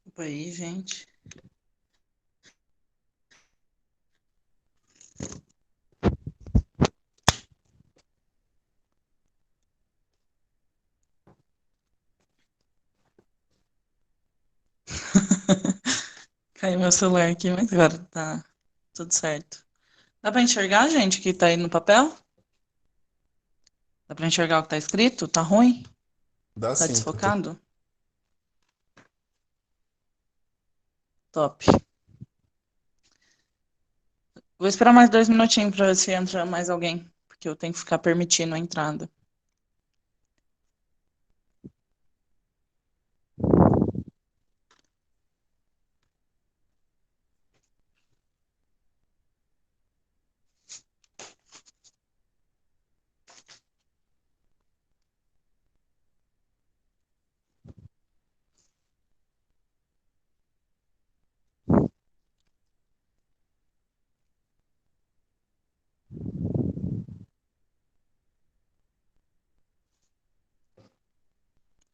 Desculpa aí, gente. Caiu meu celular aqui, mas agora tá tudo certo. Dá pra enxergar, gente, o que tá aí no papel? Dá pra enxergar o que tá escrito? Tá ruim? Dá Tá sim, Tutu. desfocado? Top. Vou esperar mais 2 minutinhos pra ver se entra mais alguém, porque eu tenho que ficar permitindo a entrada.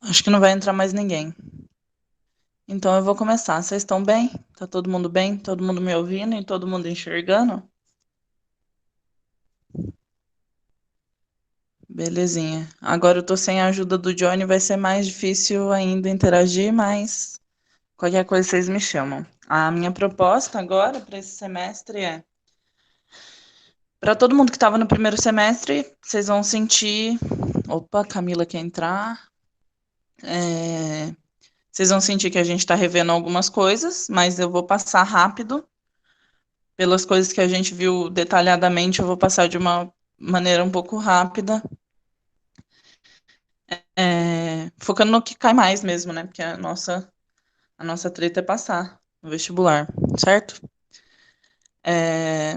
Acho que não vai entrar mais ninguém. Então eu vou começar. Vocês estão bem? Tá todo mundo bem? Todo mundo me ouvindo e todo mundo enxergando? Belezinha. Agora eu tô sem a ajuda do Johnny, vai ser mais difícil ainda interagir, mas qualquer coisa vocês me chamam. A minha proposta agora para esse semestre é: para todo mundo que estava no primeiro semestre, vocês vão sentir. Opa, Camila quer entrar. É, Vocês vão sentir que a gente está revendo algumas coisas, mas eu vou passar rápido pelas coisas que a gente viu detalhadamente. Eu vou passar de uma maneira um pouco rápida, focando no que cai mais mesmo, né? Porque a nossa treta é passar no vestibular, certo? É,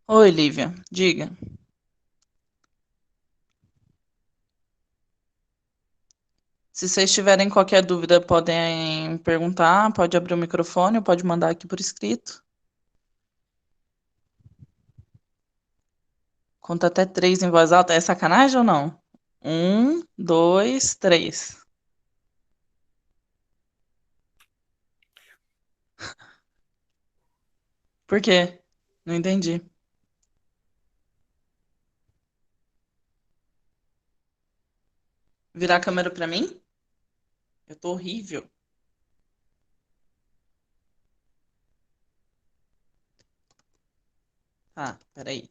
Oi, Lívia, diga. Se vocês tiverem qualquer dúvida, podem perguntar, pode abrir o microfone, ou pode mandar aqui por escrito. Conta até 3 em voz alta. É sacanagem ou não? 1, 2, 3. Por quê? Não entendi. Virar a câmera pra mim? Eu tô horrível. Tá, peraí.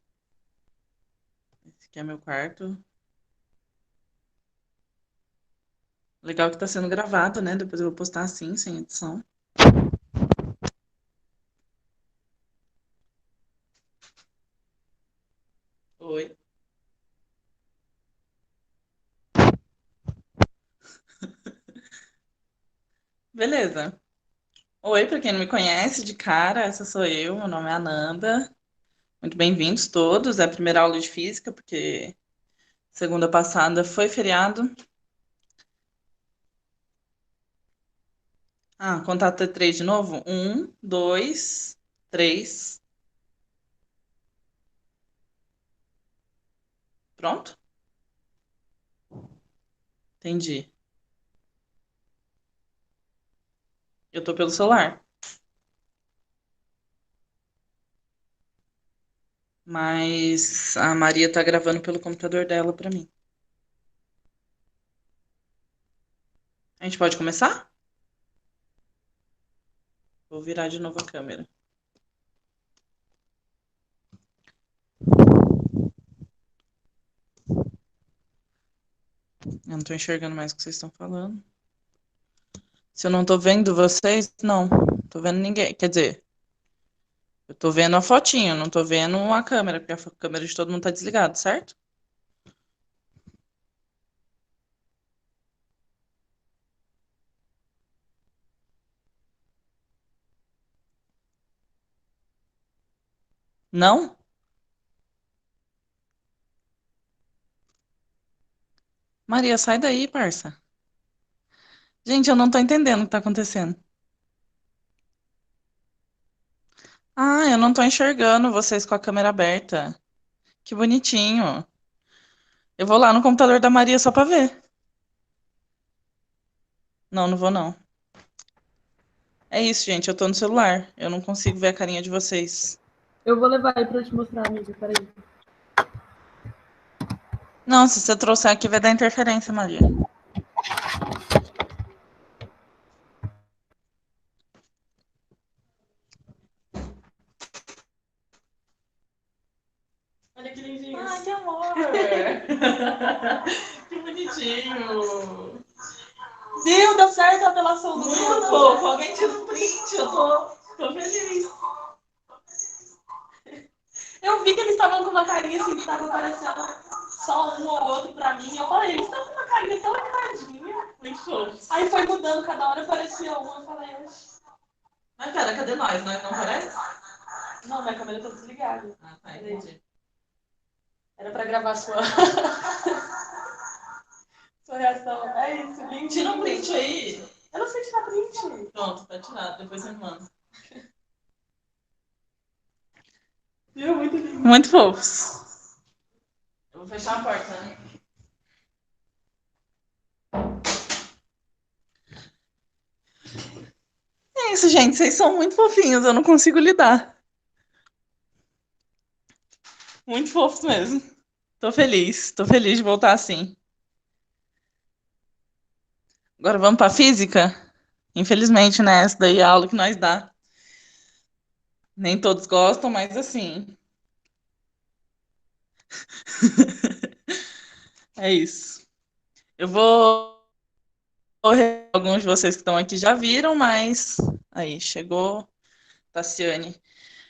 Esse aqui é meu quarto. Legal que tá sendo gravado, né? Depois eu vou postar assim, sem edição. Oi. Beleza. Oi, pra quem não me conhece, de cara, essa sou eu. Meu nome é Ananda. Muito bem-vindos todos. É a primeira aula de física, porque segunda passada foi feriado. Ah, contar até 3 de novo? 1, 2, 3. Pronto? Entendi. Eu tô pelo celular, mas a Maria tá gravando pelo computador dela pra mim. A gente pode começar? Vou virar de novo a câmera. Eu não tô enxergando mais o que vocês estão falando. Se eu não tô vendo vocês, não. Tô vendo ninguém. Quer dizer, eu tô vendo a fotinho, não tô vendo a câmera, porque a câmera de todo mundo tá desligada, certo? Não? Maria, sai daí, parça. Gente, eu não tô entendendo o que tá acontecendo. Ah, eu não tô enxergando vocês com a câmera aberta. Que bonitinho. Eu vou lá no computador da Maria só pra ver. Não, não vou não. É isso, gente. Eu tô no celular. Eu não consigo ver a carinha de vocês. Eu vou levar aí pra eu te mostrar, amiga. Peraí. Não, se você trouxer aqui vai dar interferência, Maria. Olha que lindinho. Ai, que amor! Que bonitinho! Viu? Deu certo a apelação do muito fofo. Alguém tira um print, tô feliz. Eu vi que eles estavam com uma carinha assim, que tava aparecendo só um ou outro pra mim. Eu falei, eles estão com uma carinha tão animadinha. Muito fofo. Aí foi mudando, cada hora aparecia uma. Eu falei, mas pera, cadê nós? Nós não aparece? Não, minha câmera tá desligada. Ah, tá, entendi. Era pra gravar sua reação. É isso, lindo. Tira um print aí. Eu não sei tirar print. Pronto, tá tirado. Depois você me manda. Viu? Muito lindo. Muito fofos. Eu vou fechar a porta, né? É isso, gente. Vocês são muito fofinhos. Eu não consigo lidar. Muito fofos mesmo. Tô feliz. Tô feliz de voltar assim. Agora vamos pra física? Infelizmente, né? Essa daí é a aula que nós dá. Nem todos gostam, mas assim. É isso. Eu vou. Alguns de vocês que estão aqui já viram, mas. Aí, chegou Tassiane.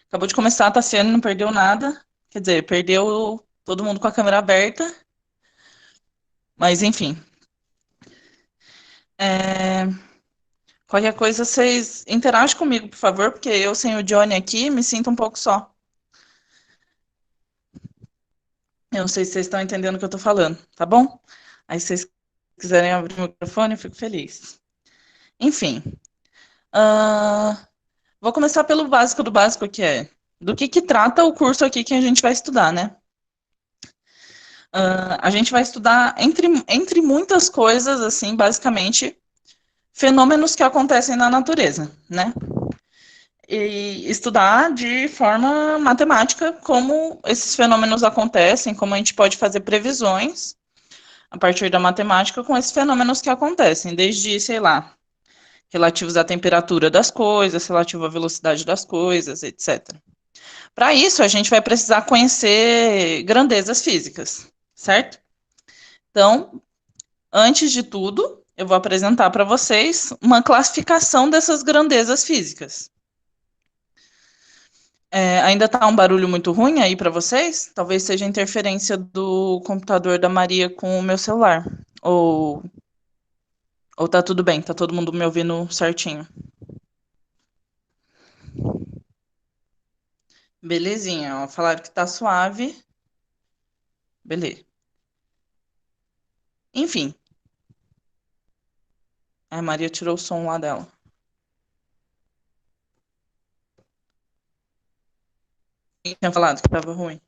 Acabou de começar, a Tassiane não perdeu nada. Quer dizer, perdeu todo mundo com a câmera aberta. Mas, enfim. É, qualquer coisa, vocês interagem comigo, por favor, porque eu sem o Johnny aqui me sinto um pouco só. Eu não sei se vocês estão entendendo o que eu tô falando, tá bom? Aí, se vocês quiserem abrir o microfone, eu fico feliz. Enfim. ah, vou começar pelo básico do básico, que é do que trata o curso aqui que a gente vai estudar, né? A gente vai estudar, entre muitas coisas, assim, basicamente, fenômenos que acontecem na natureza, né? E estudar de forma matemática como esses fenômenos acontecem, como a gente pode fazer previsões a partir da matemática com esses fenômenos que acontecem, desde, sei lá, relativos à temperatura das coisas, relativo à velocidade das coisas, etc. Para isso, a gente vai precisar conhecer grandezas físicas, certo? Então, antes de tudo, eu vou apresentar para vocês uma classificação dessas grandezas físicas. Ainda está um barulho muito ruim aí para vocês? Talvez seja interferência do computador da Maria com o meu celular. Ou tá tudo bem, tá todo mundo me ouvindo certinho. Belezinha, ó. Falaram que tá suave. Beleza. Enfim, a Maria tirou o som lá dela. Quem tinha falado que tava ruim?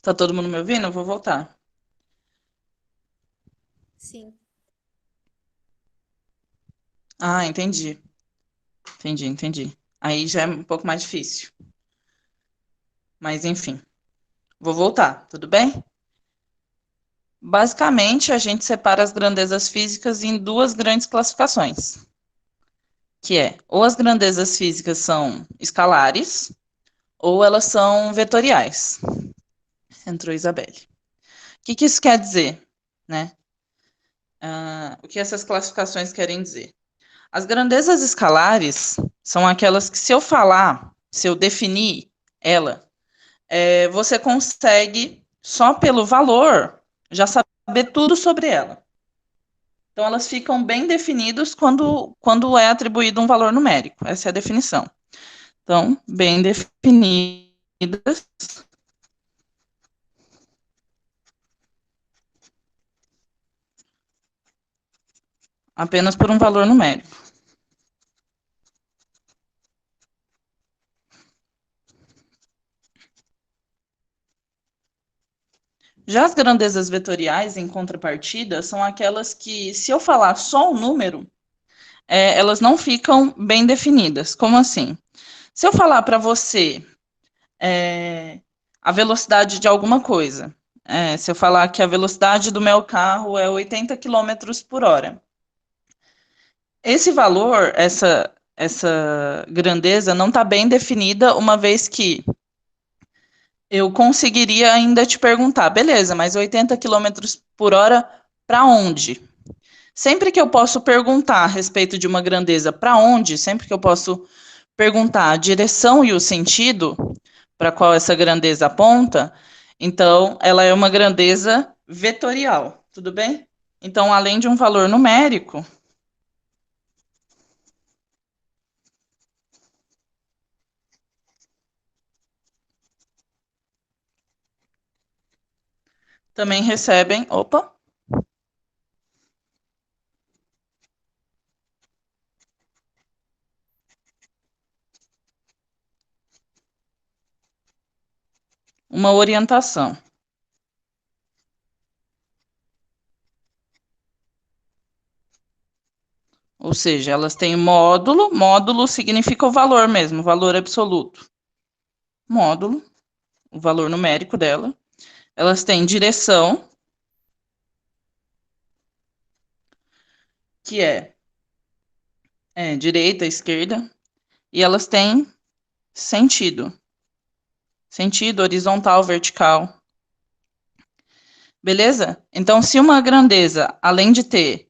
Tá todo mundo me ouvindo? Eu vou voltar. Sim. Ah, entendi. Entendi. Aí já é um pouco mais difícil. Mas enfim, vou voltar, tudo bem? Basicamente, a gente separa as grandezas físicas em duas grandes classificações, que é ou as grandezas físicas são escalares ou elas são vetoriais. Entrou Isabelle. O que isso quer dizer, né? O que essas classificações querem dizer? As grandezas escalares são aquelas que, se eu falar, se eu definir ela, você consegue, só pelo valor, já saber tudo sobre ela. Então, elas ficam bem definidas quando é atribuído um valor numérico. Essa é a definição. Então, bem definidas apenas por um valor numérico. Já as grandezas vetoriais, em contrapartida, são aquelas que, se eu falar só o número, elas não ficam bem definidas. Como assim? Se eu falar para você a velocidade de alguma coisa, se eu falar que a velocidade do meu carro é 80 quilômetros por hora, esse valor, essa grandeza, não está bem definida, uma vez que eu conseguiria ainda te perguntar, beleza, mas 80 quilômetros por hora para onde? Sempre que eu posso perguntar a respeito de uma grandeza para onde, sempre que eu posso perguntar a direção e o sentido para qual essa grandeza aponta, então ela é uma grandeza vetorial, tudo bem? Então, além de um valor numérico, também recebem, opa, uma orientação. Ou seja, elas têm módulo, módulo significa o valor mesmo, o valor absoluto. Módulo, o valor numérico dela. Elas têm direção, que é direita, esquerda, e elas têm sentido. Sentido horizontal, vertical. Beleza? Então, se uma grandeza, além de ter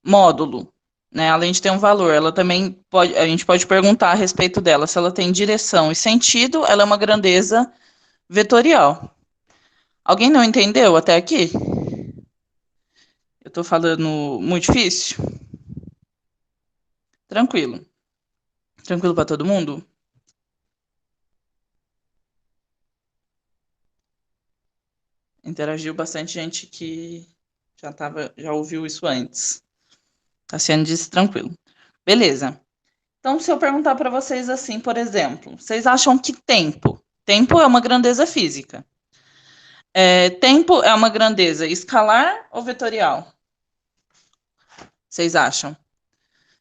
módulo, né, além de ter um valor, ela também pode, a gente pode perguntar a respeito dela, se ela tem direção e sentido, ela é uma grandeza vetorial. Alguém não entendeu até aqui? Eu tô falando muito difícil? Tranquilo. Tranquilo para todo mundo? Interagiu bastante gente que já ouviu isso antes. Tassiane disse tranquilo. Beleza. Então, se eu perguntar para vocês assim, por exemplo, vocês acham que tempo é uma grandeza física? Tempo é uma grandeza escalar ou vetorial? Vocês acham?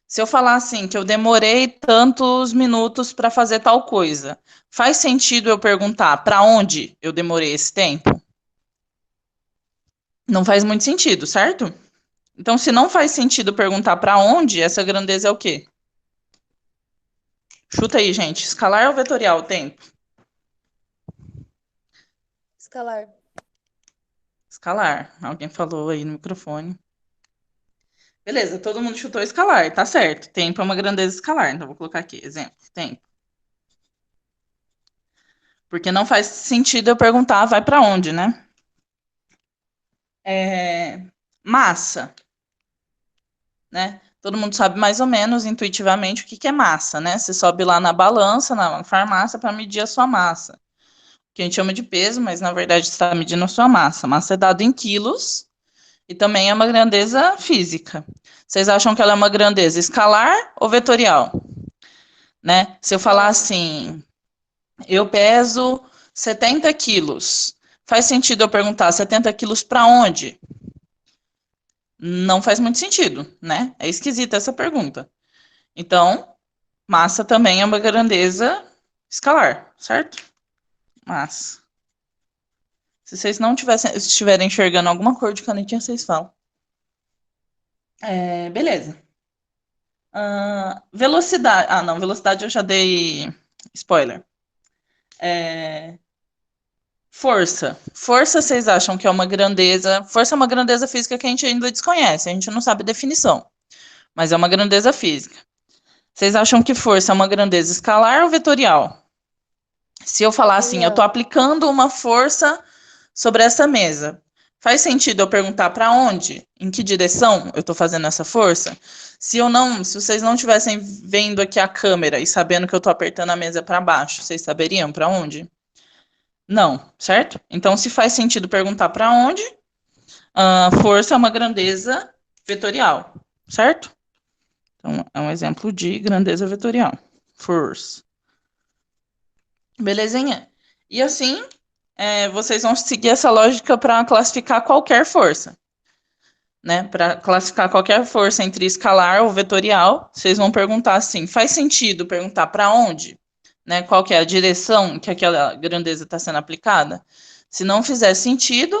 Se eu falar assim, que eu demorei tantos minutos para fazer tal coisa, faz sentido eu perguntar para onde eu demorei esse tempo? Não faz muito sentido, certo? Então, se não faz sentido perguntar para onde, essa grandeza é o quê? Chuta aí, gente. Escalar ou vetorial o tempo? Escalar. Escalar. Alguém falou aí no microfone. Beleza, todo mundo chutou escalar, tá certo. Tempo é uma grandeza escalar, então vou colocar aqui, exemplo, tempo. Porque não faz sentido eu perguntar, vai para onde, né? Massa, né? Todo mundo sabe mais ou menos intuitivamente o que é massa, né? Você sobe lá na balança, na farmácia, para medir a sua massa. Que a gente chama de peso, mas na verdade você está medindo a sua massa. Massa é dado em quilos e também é uma grandeza física. Vocês acham que ela é uma grandeza escalar ou vetorial? Né? Se eu falar assim, eu peso 70 quilos, faz sentido eu perguntar 70 quilos para onde? Não faz muito sentido, né? É esquisita essa pergunta. Então, massa também é uma grandeza escalar, certo? Massa. Se vocês não estiverem enxergando alguma cor de canetinha, vocês falam. Beleza. Velocidade. Ah, não, velocidade eu já dei spoiler. Força. Força, vocês acham que é uma grandeza. Força é uma grandeza física que a gente ainda desconhece, a gente não sabe a definição. Mas é uma grandeza física. Vocês acham que força é uma grandeza escalar ou vetorial? Se eu falar assim, eu estou aplicando uma força sobre essa mesa. Faz sentido eu perguntar para onde? Em que direção eu estou fazendo essa força? Se vocês não estivessem vendo aqui a câmera e sabendo que eu estou apertando a mesa para baixo, vocês saberiam para onde? Não, certo? Então, se faz sentido perguntar para onde, força é uma grandeza vetorial, certo? Então, é um exemplo de grandeza vetorial. Força. Belezinha? E assim, vocês vão seguir essa lógica para classificar qualquer força. Né? Para classificar qualquer força entre escalar ou vetorial, vocês vão perguntar assim, faz sentido perguntar para onde? Né? Qual que é a direção que aquela grandeza está sendo aplicada? Se não fizer sentido,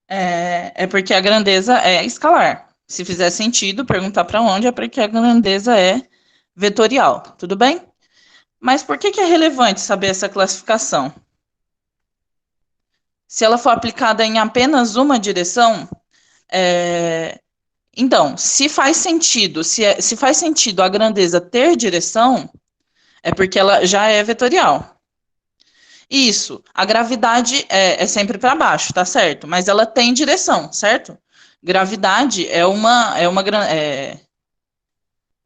é porque a grandeza é escalar. Se fizer sentido, perguntar para onde é porque a grandeza é vetorial, tudo bem? Mas por que é relevante saber essa classificação? Se ela for aplicada em apenas uma direção, então, se faz sentido, se faz sentido a grandeza ter direção, é porque ela já é vetorial. Isso, a gravidade é sempre para baixo, tá certo? Mas ela tem direção, certo? Gravidade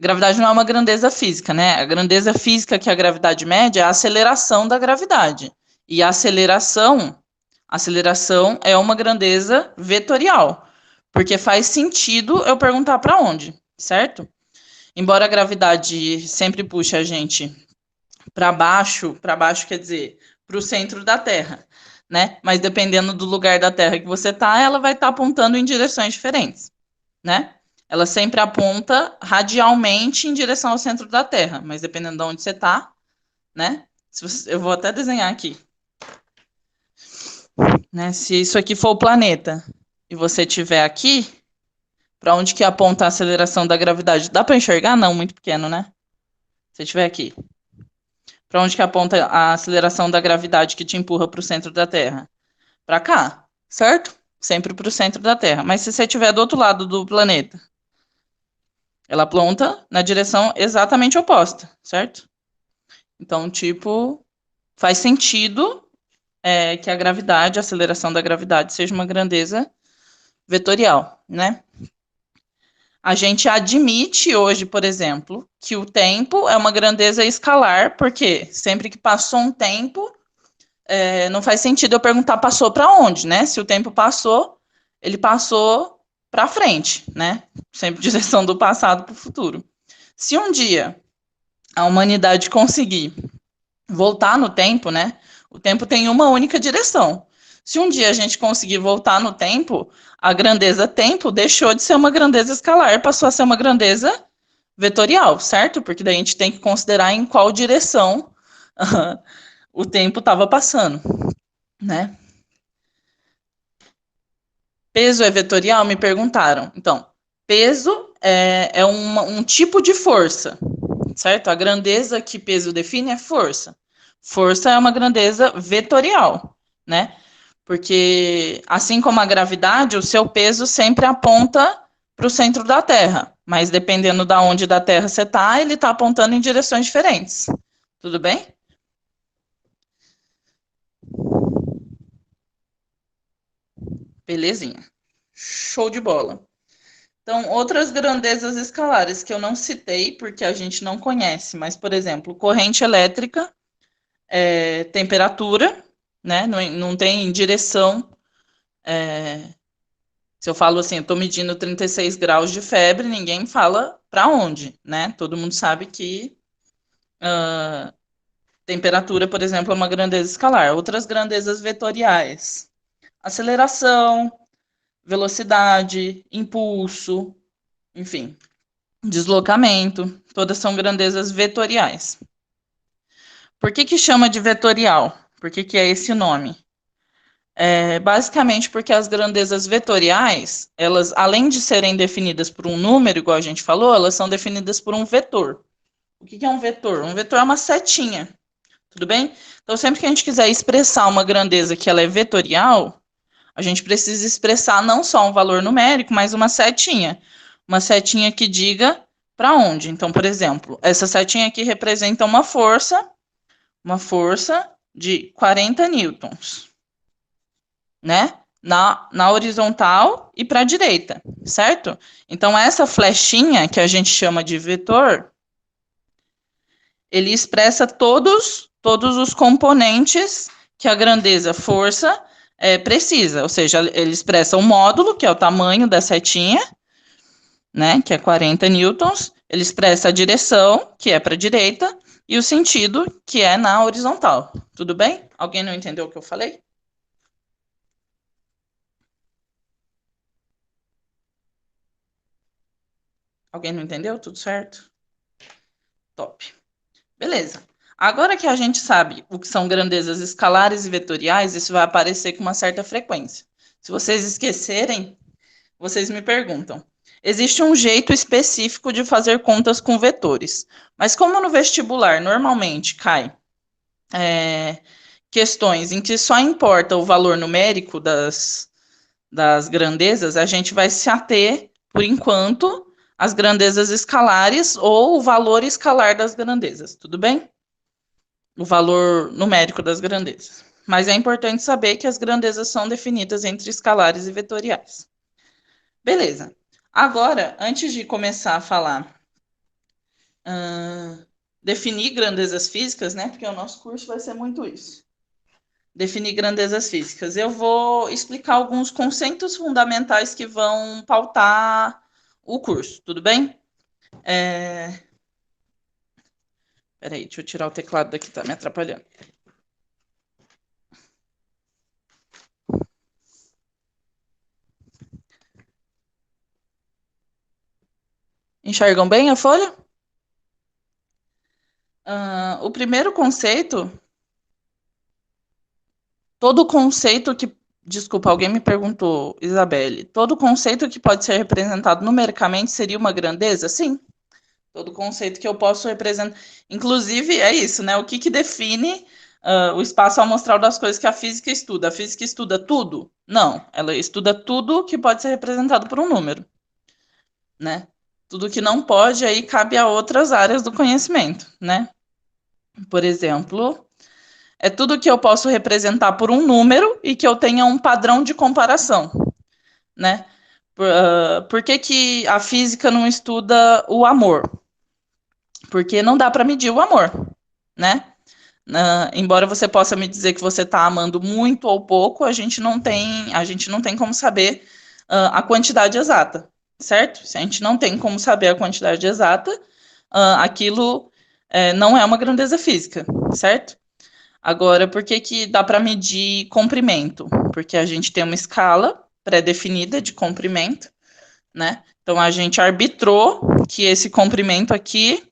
gravidade não é uma grandeza física, né? A grandeza física que a gravidade mede é a aceleração da gravidade. E a aceleração é uma grandeza vetorial, porque faz sentido eu perguntar para onde, certo? Embora a gravidade sempre puxe a gente para baixo quer dizer para o centro da Terra, né? Mas dependendo do lugar da Terra que você tá, ela vai estar apontando em direções diferentes, né? Ela sempre aponta radialmente em direção ao centro da Terra, mas dependendo de onde você tá, né? Eu vou até desenhar aqui, né? Se isso aqui for o planeta e você estiver aqui, para onde que aponta a aceleração da gravidade? Dá para enxergar? Não, muito pequeno, né? Se estiver aqui. Para onde que aponta a aceleração da gravidade que te empurra para o centro da Terra? Para cá, certo? Sempre para o centro da Terra. Mas se você estiver do outro lado do planeta, ela aponta na direção exatamente oposta, certo? Então, tipo, faz sentido que a gravidade, a aceleração da gravidade, seja uma grandeza vetorial, né? A gente admite hoje, por exemplo, que o tempo é uma grandeza escalar, porque sempre que passou um tempo, não faz sentido eu perguntar passou para onde, né? Se o tempo passou, ele passou para frente, né? Sempre direção do passado para o futuro. Se um dia a humanidade conseguir voltar no tempo, né? O tempo tem uma única direção. Se um dia a gente conseguir voltar no tempo, a grandeza tempo deixou de ser uma grandeza escalar, passou a ser uma grandeza vetorial, certo? Porque daí a gente tem que considerar em qual direção o tempo estava passando, né? Peso é vetorial? Me perguntaram. Então, peso é um tipo de força, certo? A grandeza que peso define é força. Força é uma grandeza vetorial, né? Porque, assim como a gravidade, o seu peso sempre aponta para o centro da Terra. Mas dependendo de onde da Terra você está, ele está apontando em direções diferentes. Tudo bem? Belezinha. Show de bola. Então, outras grandezas escalares que eu não citei, porque a gente não conhece, mas, por exemplo, corrente elétrica, temperatura, né? Não tem direção. Se eu falo assim, eu estou medindo 36 graus de febre, ninguém fala para onde, né? Todo mundo sabe que temperatura, por exemplo, é uma grandeza escalar. Outras grandezas vetoriais: aceleração, velocidade, impulso, enfim, deslocamento, todas são grandezas vetoriais. Por que chama de vetorial? Por que é esse nome? Basicamente porque as grandezas vetoriais, elas, além de serem definidas por um número, igual a gente falou, elas são definidas por um vetor. O que é um vetor? Um vetor é uma setinha, tudo bem? Então, sempre que a gente quiser expressar uma grandeza que ela é vetorial, a gente precisa expressar não só um valor numérico, mas uma setinha. Uma setinha que diga para onde. Então, por exemplo, essa setinha aqui representa uma força de 40 newtons, né? Na horizontal e para a direita, certo? Então, essa flechinha, que a gente chama de vetor, ele expressa todos os componentes que a grandeza força precisa, ou seja, ele expressa o módulo, que é o tamanho da setinha, né, que é 40 newtons, ele expressa a direção, que é para a direita, e o sentido, que é na horizontal. Tudo bem? Alguém não entendeu o que eu falei? Alguém não entendeu? Tudo certo? Top. Beleza. Agora que a gente sabe o que são grandezas escalares e vetoriais, isso vai aparecer com uma certa frequência. Se vocês esquecerem, vocês me perguntam. Existe um jeito específico de fazer contas com vetores, mas como no vestibular normalmente cai questões em que só importa o valor numérico das grandezas, a gente vai se ater, por enquanto, às grandezas escalares ou o valor escalar das grandezas, tudo bem? O valor numérico das grandezas. Mas é importante saber que as grandezas são definidas entre escalares e vetoriais. Beleza. Agora, antes de começar a falar, definir grandezas físicas, né? Porque o nosso curso vai ser muito isso. Definir grandezas físicas. Eu vou explicar alguns conceitos fundamentais que vão pautar o curso, tudo bem? Peraí, deixa eu tirar o teclado daqui, tá me atrapalhando. Enxergam bem a folha? O primeiro conceito, todo conceito que. Desculpa, alguém me perguntou, Isabelle. Todo conceito que pode ser representado numericamente seria uma grandeza? Sim. Todo conceito que eu posso representar. Inclusive, é isso, né? O que define o espaço amostral das coisas que a física estuda? A física estuda tudo? Não. Ela estuda tudo que pode ser representado por um número, né? Tudo que não pode, aí cabe a outras áreas do conhecimento, né? Por exemplo, é tudo que eu posso representar por um número e que eu tenha um padrão de comparação, né? Por que a física não estuda o amor? Porque não dá para medir o amor, né? Embora você possa me dizer que você está amando muito ou pouco, a gente não tem como saber a quantidade exata, certo? Se a gente não tem como saber a quantidade exata, aquilo não é uma grandeza física, certo? Agora, por que dá para medir comprimento? Porque a gente tem uma escala pré-definida de comprimento, né? Então a gente arbitrou que esse comprimento aqui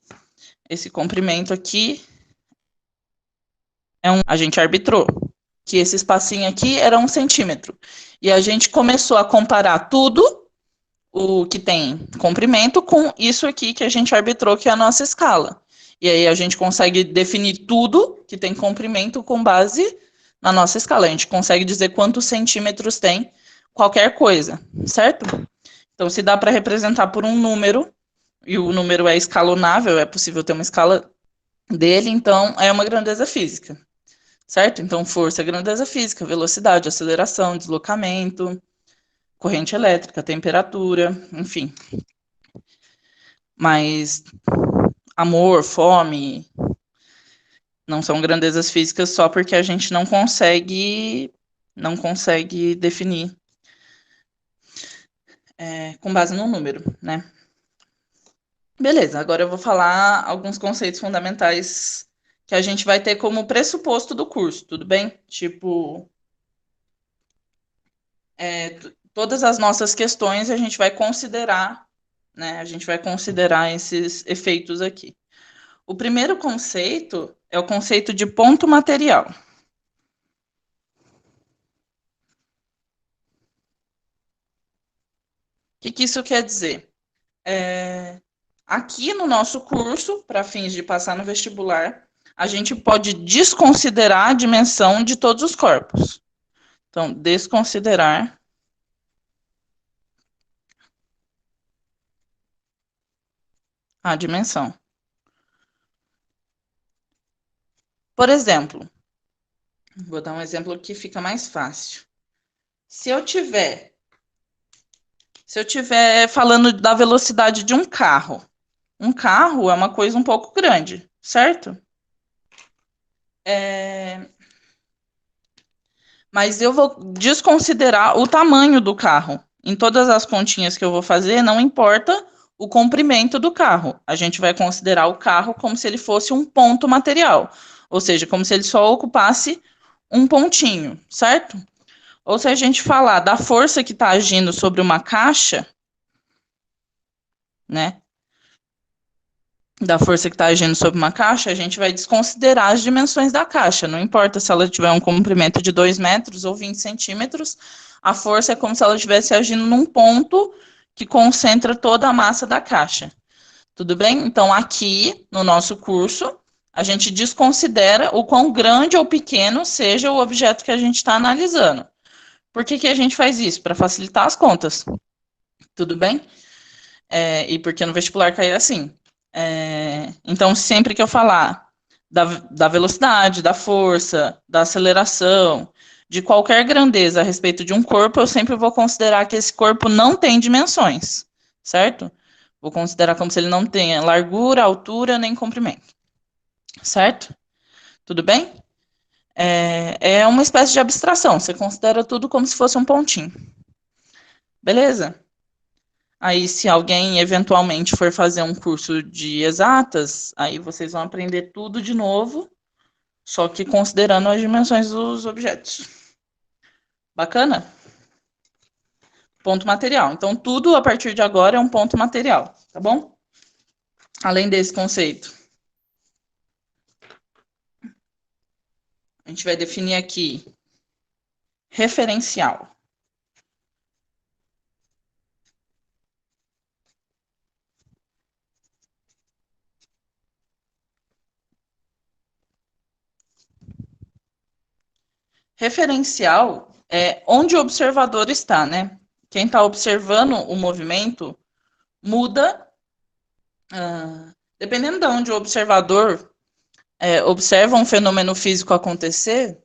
a gente arbitrou que esse espacinho aqui era 1 centímetro. E a gente começou a comparar tudo o que tem comprimento com isso aqui que a gente arbitrou, que é a nossa escala. E aí a gente consegue definir tudo que tem comprimento com base na nossa escala. A gente consegue dizer quantos centímetros tem qualquer coisa, certo? Então, se dá para representar por um número, e o número é escalonável, é possível ter uma escala dele, então é uma grandeza física, certo? Então, força é grandeza física, velocidade, aceleração, deslocamento, corrente elétrica, temperatura, enfim. Mas amor, fome, não são grandezas físicas só porque a gente não consegue definir com base no número, né? Beleza, agora eu vou falar alguns conceitos fundamentais que a gente vai ter como pressuposto do curso, tudo bem? Tipo, todas as nossas questões a gente vai considerar, né? A gente vai considerar esses efeitos aqui. O primeiro conceito é o conceito de ponto material. O que isso quer dizer? Aqui no nosso curso, para fins de passar no vestibular, a gente pode desconsiderar a dimensão de todos os corpos. Então, desconsiderar a dimensão. Por exemplo, vou dar um exemplo que fica mais fácil. Se eu tiver falando da velocidade de um carro é uma coisa um pouco grande, certo? Mas eu vou desconsiderar o tamanho do carro. Em todas as continhas que eu vou fazer, não importa o comprimento do carro. A gente vai considerar o carro como se ele fosse um ponto material, ou seja, como se ele só ocupasse um pontinho, certo? Ou se a gente falar da força que está agindo sobre uma caixa, né? Da força que está agindo sobre uma caixa, a gente vai desconsiderar as dimensões da caixa. Não importa se ela tiver um comprimento de 2 metros ou 20 centímetros, a força é como se ela estivesse agindo num ponto que concentra toda a massa da caixa. Tudo bem? Então, aqui no nosso curso, a gente desconsidera o quão grande ou pequeno seja o objeto que a gente está analisando. Por que, que a gente faz isso? Para facilitar as contas. Tudo bem? E porque no vestibular cai assim. Então, sempre que eu falar da velocidade, da força, da aceleração, de qualquer grandeza a respeito de um corpo, eu sempre vou considerar que esse corpo não tem dimensões, certo? Vou considerar como se ele não tenha largura, altura, nem comprimento, certo? Tudo bem? É uma espécie de abstração, você considera tudo como se fosse um pontinho. Beleza? Aí, se alguém eventualmente for fazer um curso de exatas, aí vocês vão aprender tudo de novo, só que considerando as dimensões dos objetos. Bacana? Ponto material. Então, tudo a partir de agora é um ponto material, tá bom? Além desse conceito, a gente vai definir aqui referencial. Referencial é onde o observador está, né? Quem está observando o movimento muda, dependendo de onde o observador observa um fenômeno físico acontecer,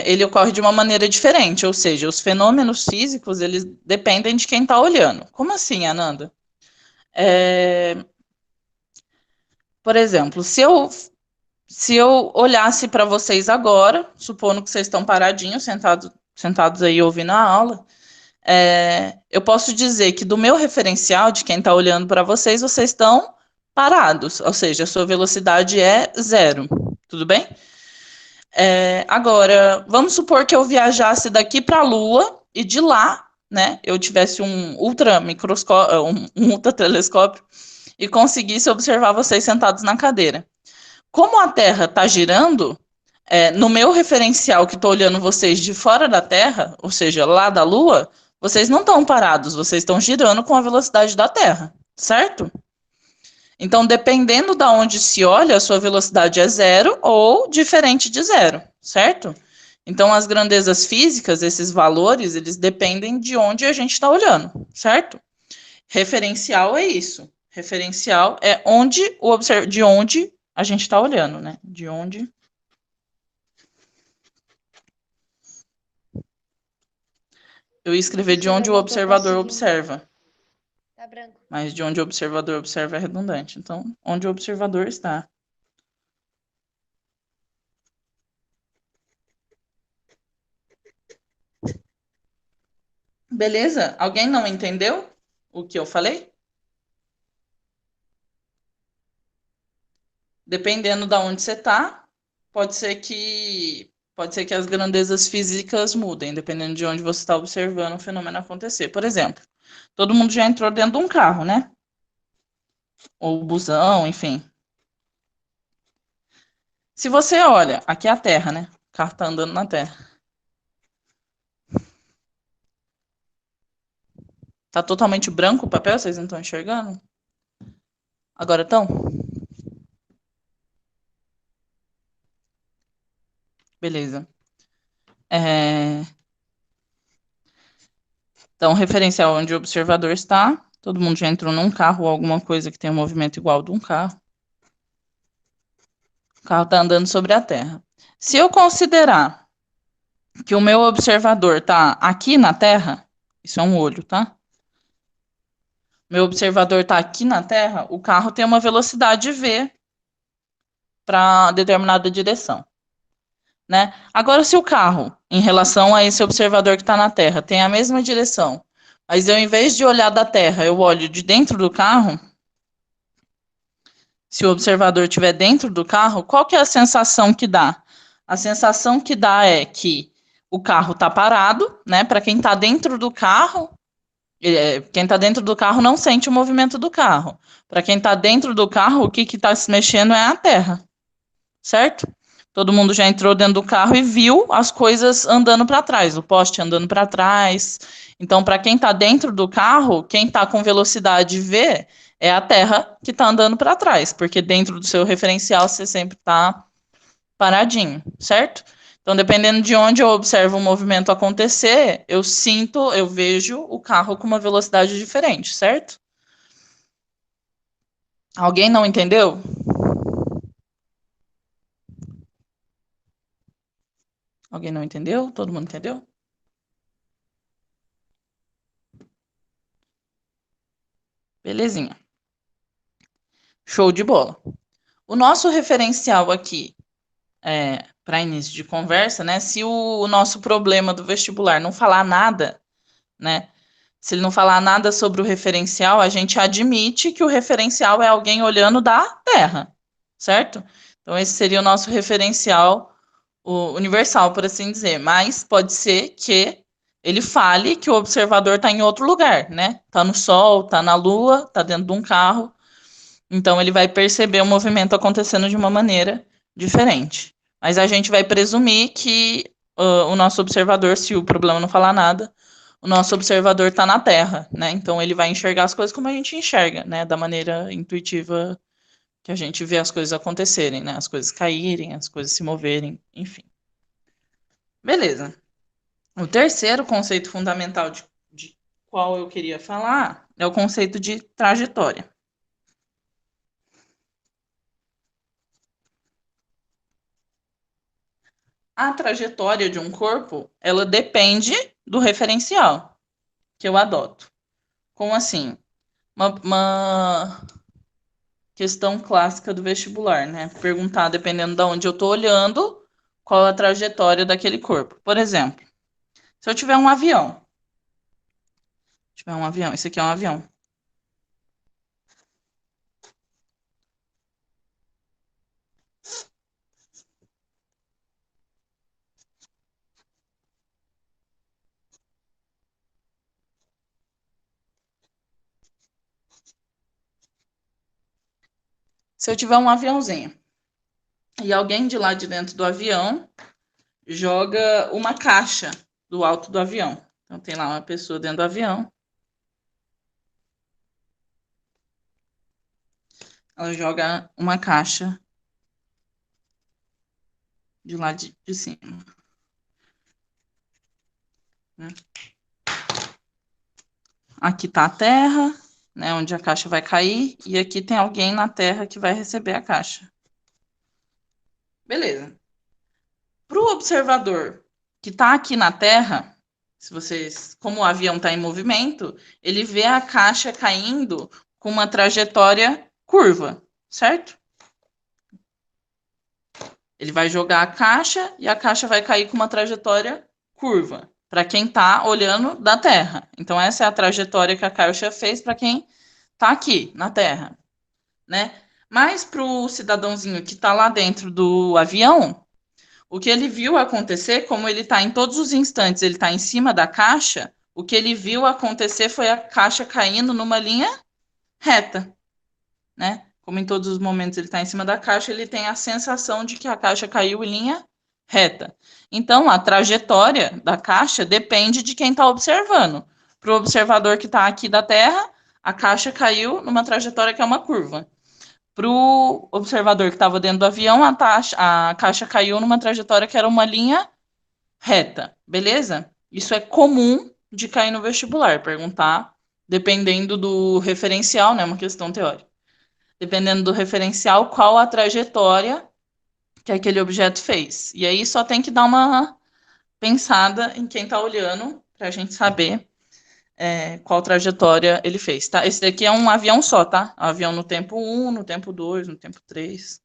ele ocorre de uma maneira diferente, ou seja, os fenômenos físicos, eles dependem de quem está olhando. Como assim, Ananda? Por exemplo, se eu olhasse para vocês agora, supondo que vocês estão paradinhos, sentados aí ouvindo a aula, eu posso dizer que do meu referencial, de quem está olhando para vocês, vocês estão parados, ou seja, a sua velocidade é zero, tudo bem? Agora, vamos supor que eu viajasse daqui para a Lua e de lá, né, eu tivesse um ultramicroscópio, um ultratelescópio e conseguisse observar vocês sentados na cadeira. Como a Terra está girando, no meu referencial que estou olhando vocês de fora da Terra, ou seja, lá da Lua, vocês não estão parados, vocês estão girando com a velocidade da Terra, certo? Então, dependendo da onde se olha, a sua velocidade é zero ou diferente de zero, certo? Então, as grandezas físicas, esses valores, eles dependem de onde a gente está olhando, certo? Referencial é isso. Referencial é de onde a gente está olhando, né? De onde. Eu ia escrever de onde o observador observa. Tá branco. Mas de onde o observador observa é redundante. Então, onde o observador está. Beleza? Alguém não entendeu o que eu falei? Dependendo da onde você está, pode ser que as grandezas físicas mudem, dependendo de onde você está observando o fenômeno acontecer. Por exemplo, todo mundo já entrou dentro de um carro, né? Ou busão, enfim. Se você olha, aqui é a Terra, né? O carro está andando na Terra. Tá totalmente branco o papel, vocês não estão enxergando? Agora estão? Beleza. Então, referencial onde o observador está. Todo mundo já entrou num carro ou alguma coisa que tenha um movimento igual de um carro. O carro está andando sobre a Terra. Se eu considerar que o meu observador está aqui na Terra, isso é um olho, tá? Meu observador está aqui na Terra, o carro tem uma velocidade v para determinada direção, né? Agora, se o carro, em relação a esse observador que está na Terra, tem a mesma direção, Mas eu, em vez de olhar da Terra, eu olho de dentro do carro. Se o observador estiver dentro do carro, qual que é a sensação que dá? A sensação que dá é que o carro está parado, né? Para quem está dentro do carro, quem está dentro do carro não sente o movimento do carro. Para quem está dentro do carro, o que está se mexendo é a terra, certo? Todo mundo já entrou dentro do carro e viu as coisas andando para trás, o poste andando para trás. Então, para quem está dentro do carro, quem está com velocidade vê é a terra que está andando para trás, porque dentro do seu referencial você sempre está paradinho, certo? Então, dependendo de onde eu observo o movimento acontecer, eu sinto, eu vejo o carro com uma velocidade diferente, certo? Alguém não entendeu? Alguém não entendeu? Todo mundo entendeu? Belezinha. Show de bola. O nosso referencial aqui, para início de conversa, né? Se o nosso problema do vestibular não falar nada, né? Se ele não falar nada sobre o referencial, a gente admite que o referencial é alguém olhando da Terra, certo? Então, esse seria o nosso referencial universal, por assim dizer. Mas pode ser que ele fale que o observador está em outro lugar, né? Está no Sol, está na Lua, está dentro de um carro. Então, ele vai perceber o movimento acontecendo de uma maneira diferente. Mas a gente vai presumir que o nosso observador, se o problema não falar nada, o nosso observador está na Terra, né? Então, ele vai enxergar as coisas como a gente enxerga, né? Da maneira intuitiva que a gente vê as coisas acontecerem, né? As coisas caírem, as coisas se moverem, enfim. Beleza. O terceiro conceito fundamental de qual eu queria falar é o conceito de trajetória. A trajetória de um corpo, ela depende do referencial que eu adoto. Como assim? Uma questão clássica do vestibular, né? Perguntar, dependendo de onde eu estou olhando, qual a trajetória daquele corpo. Por exemplo, se eu tiver um avião, esse aqui é um avião. Se eu tiver um aviãozinho e alguém de lá de dentro do avião joga uma caixa do alto do avião. Então tem lá uma pessoa dentro do avião, ela joga uma caixa de lá de cima. Né? Aqui está a Terra, né, onde a caixa vai cair, e aqui tem alguém na Terra que vai receber a caixa. Beleza. Para o observador que está aqui na Terra, se vocês, como o avião está em movimento, ele vê a caixa caindo com uma trajetória curva, certo? Ele vai jogar a caixa e a caixa vai cair com uma trajetória curva, para quem está olhando da Terra. Então, essa é a trajetória que a caixa fez para quem está aqui na Terra, né? Mas para o cidadãozinho que está lá dentro do avião, o que ele viu acontecer, como ele está em todos os instantes, ele está em cima da caixa, o que ele viu acontecer foi a caixa caindo numa linha reta, né? Como em todos os momentos ele está em cima da caixa, ele tem a sensação de que a caixa caiu em linha reta. Então, a trajetória da caixa depende de quem está observando. Para o observador que está aqui da Terra, a caixa caiu numa trajetória que é uma curva. Para o observador que estava dentro do avião, a caixa caiu numa trajetória que era uma linha reta. Beleza? Isso é comum de cair no vestibular, perguntar, dependendo do referencial, né? Uma questão teórica. Dependendo do referencial, qual a trajetória que aquele objeto fez. E aí só tem que dar uma pensada em quem está olhando para a gente saber qual trajetória ele fez, tá? Esse daqui é um avião só, tá? Avião no tempo 1, no tempo 2, no tempo 3.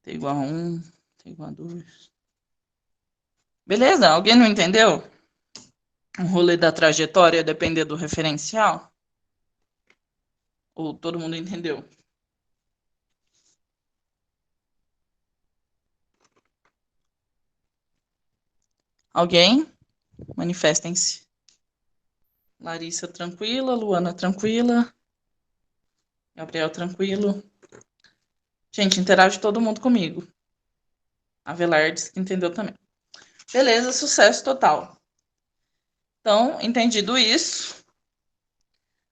T igual a 1, T igual a 2. Beleza? Alguém não entendeu? um rolê da trajetória depender do referencial? Ou todo mundo entendeu? Alguém? Manifestem-se. Larissa tranquila, Luana tranquila, Gabriel tranquilo. Gente, interage todo mundo comigo. Avelardes entendeu também. Beleza, sucesso total. Então, entendido isso,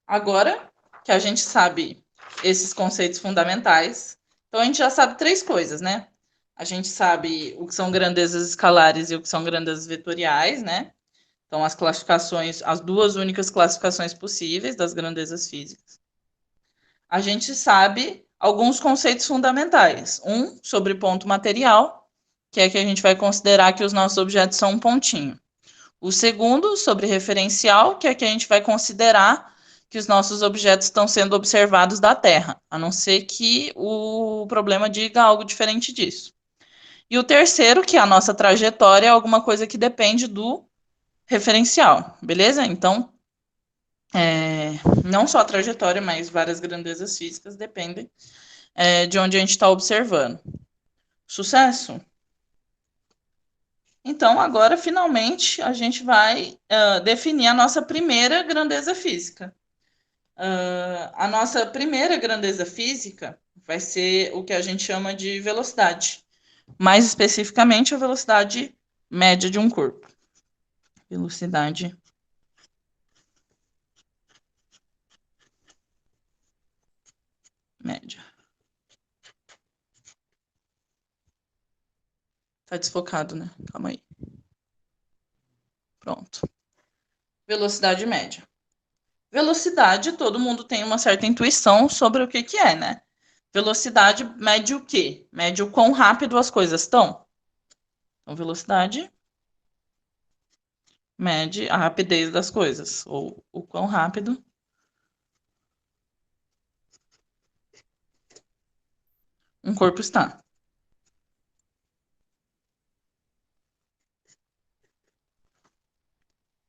agora que a gente sabe esses conceitos fundamentais, então a gente já sabe três coisas, né? A gente sabe o que são grandezas escalares e o que são grandezas vetoriais, né? Então, as classificações, as duas únicas classificações possíveis das grandezas físicas. A gente sabe alguns conceitos fundamentais. Um, sobre ponto material, que é que a gente vai considerar que os nossos objetos são um pontinho. O segundo, sobre referencial, que é que a gente vai considerar que os nossos objetos estão sendo observados da Terra, a não ser que o problema diga algo diferente disso. E o terceiro, que é a nossa trajetória, é alguma coisa que depende do referencial, beleza? Então, não só a trajetória, mas várias grandezas físicas dependem de onde a gente está observando. Sucesso? Então, agora, finalmente, a gente vai definir a nossa primeira grandeza física. A nossa primeira grandeza física vai ser o que a gente chama de velocidade. Mais especificamente, a velocidade média de um corpo. Velocidade média. Tá desfocado, né? Calma aí. Pronto. Velocidade média. Velocidade, todo mundo tem uma certa intuição sobre o que que é, né? Velocidade mede o quê? Mede o quão rápido as coisas estão. Então, velocidade mede a rapidez das coisas, ou o quão rápido um corpo está,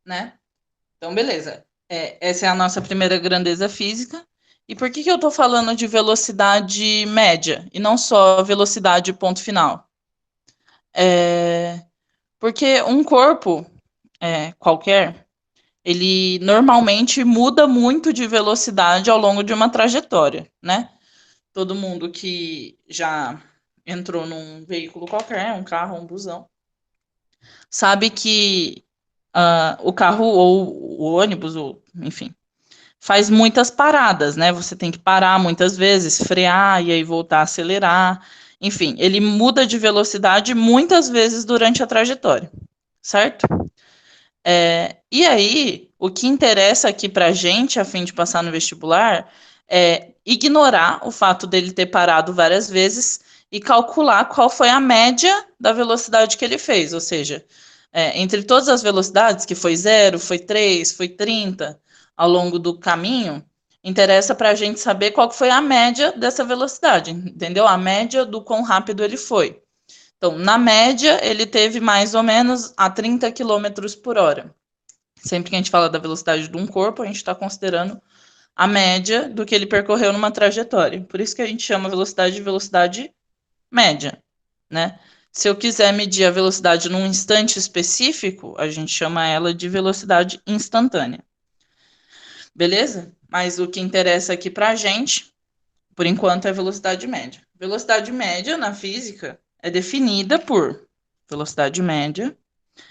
né? Então, beleza. Essa é a nossa primeira grandeza física. E por que eu estou falando de velocidade média e não só velocidade ponto final? Porque um corpo qualquer, ele normalmente muda muito de velocidade ao longo de uma trajetória, né? Todo mundo que já entrou num veículo qualquer, um carro, um busão, sabe que o carro ou o ônibus, ou, enfim, faz muitas paradas, né? Você tem que parar muitas vezes, frear e aí voltar a acelerar. Enfim, ele muda de velocidade muitas vezes durante a trajetória, certo? E aí, o que interessa aqui para a gente, a fim de passar no vestibular, é ignorar o fato dele ter parado várias vezes e calcular qual foi a média da velocidade que ele fez. Ou seja, entre todas as velocidades, que foi 0, foi 3, foi 30, ao longo do caminho, interessa para a gente saber qual foi a média dessa velocidade, entendeu? A média do quão rápido ele foi. Então, na média, ele teve mais ou menos a 30 quilômetros por hora. Sempre que a gente fala da velocidade de um corpo, a gente está considerando a média do que ele percorreu numa trajetória. Por isso que a gente chama a velocidade de velocidade média, né? Se eu quiser medir a velocidade num instante específico, a gente chama ela de velocidade instantânea. Beleza? Mas o que interessa aqui para a gente, por enquanto, é a velocidade média. Velocidade média na física é definida por velocidade média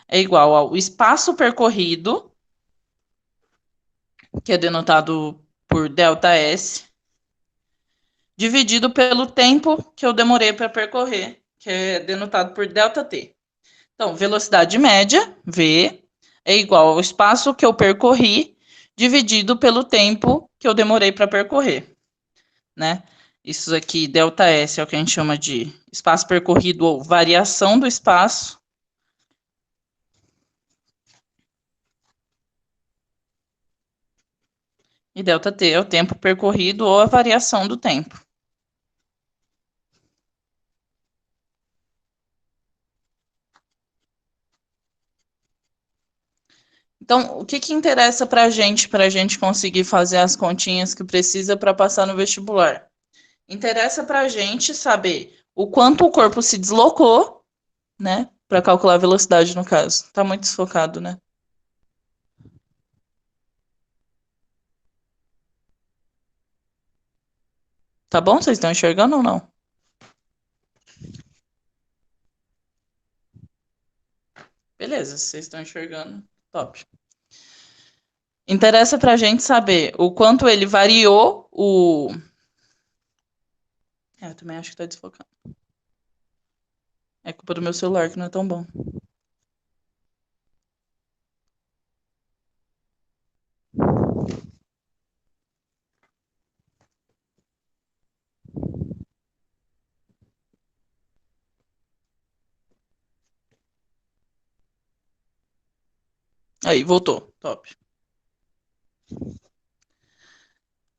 é igual ao espaço percorrido, que é denotado por ΔS, dividido pelo tempo que eu demorei para percorrer, que é denotado por ΔT. Então, velocidade média, V, é igual ao espaço que eu percorri, dividido pelo tempo que eu demorei para percorrer, né? Isso aqui, ΔS, é o que a gente chama de espaço percorrido ou variação do espaço. E ΔT é o tempo percorrido ou a variação do tempo. Então, o que que interessa para a gente conseguir fazer as continhas que precisa para passar no vestibular? Interessa para a gente saber o quanto o corpo se deslocou, né? Para calcular a velocidade, no caso. Tá muito desfocado, né? Tá bom? Vocês estão enxergando ou não? Beleza, vocês estão enxergando. Top. Interessa pra gente saber o quanto ele variou o. Eu também acho que tá desfocando. É culpa do meu celular que não é tão bom. Aí, voltou. Top.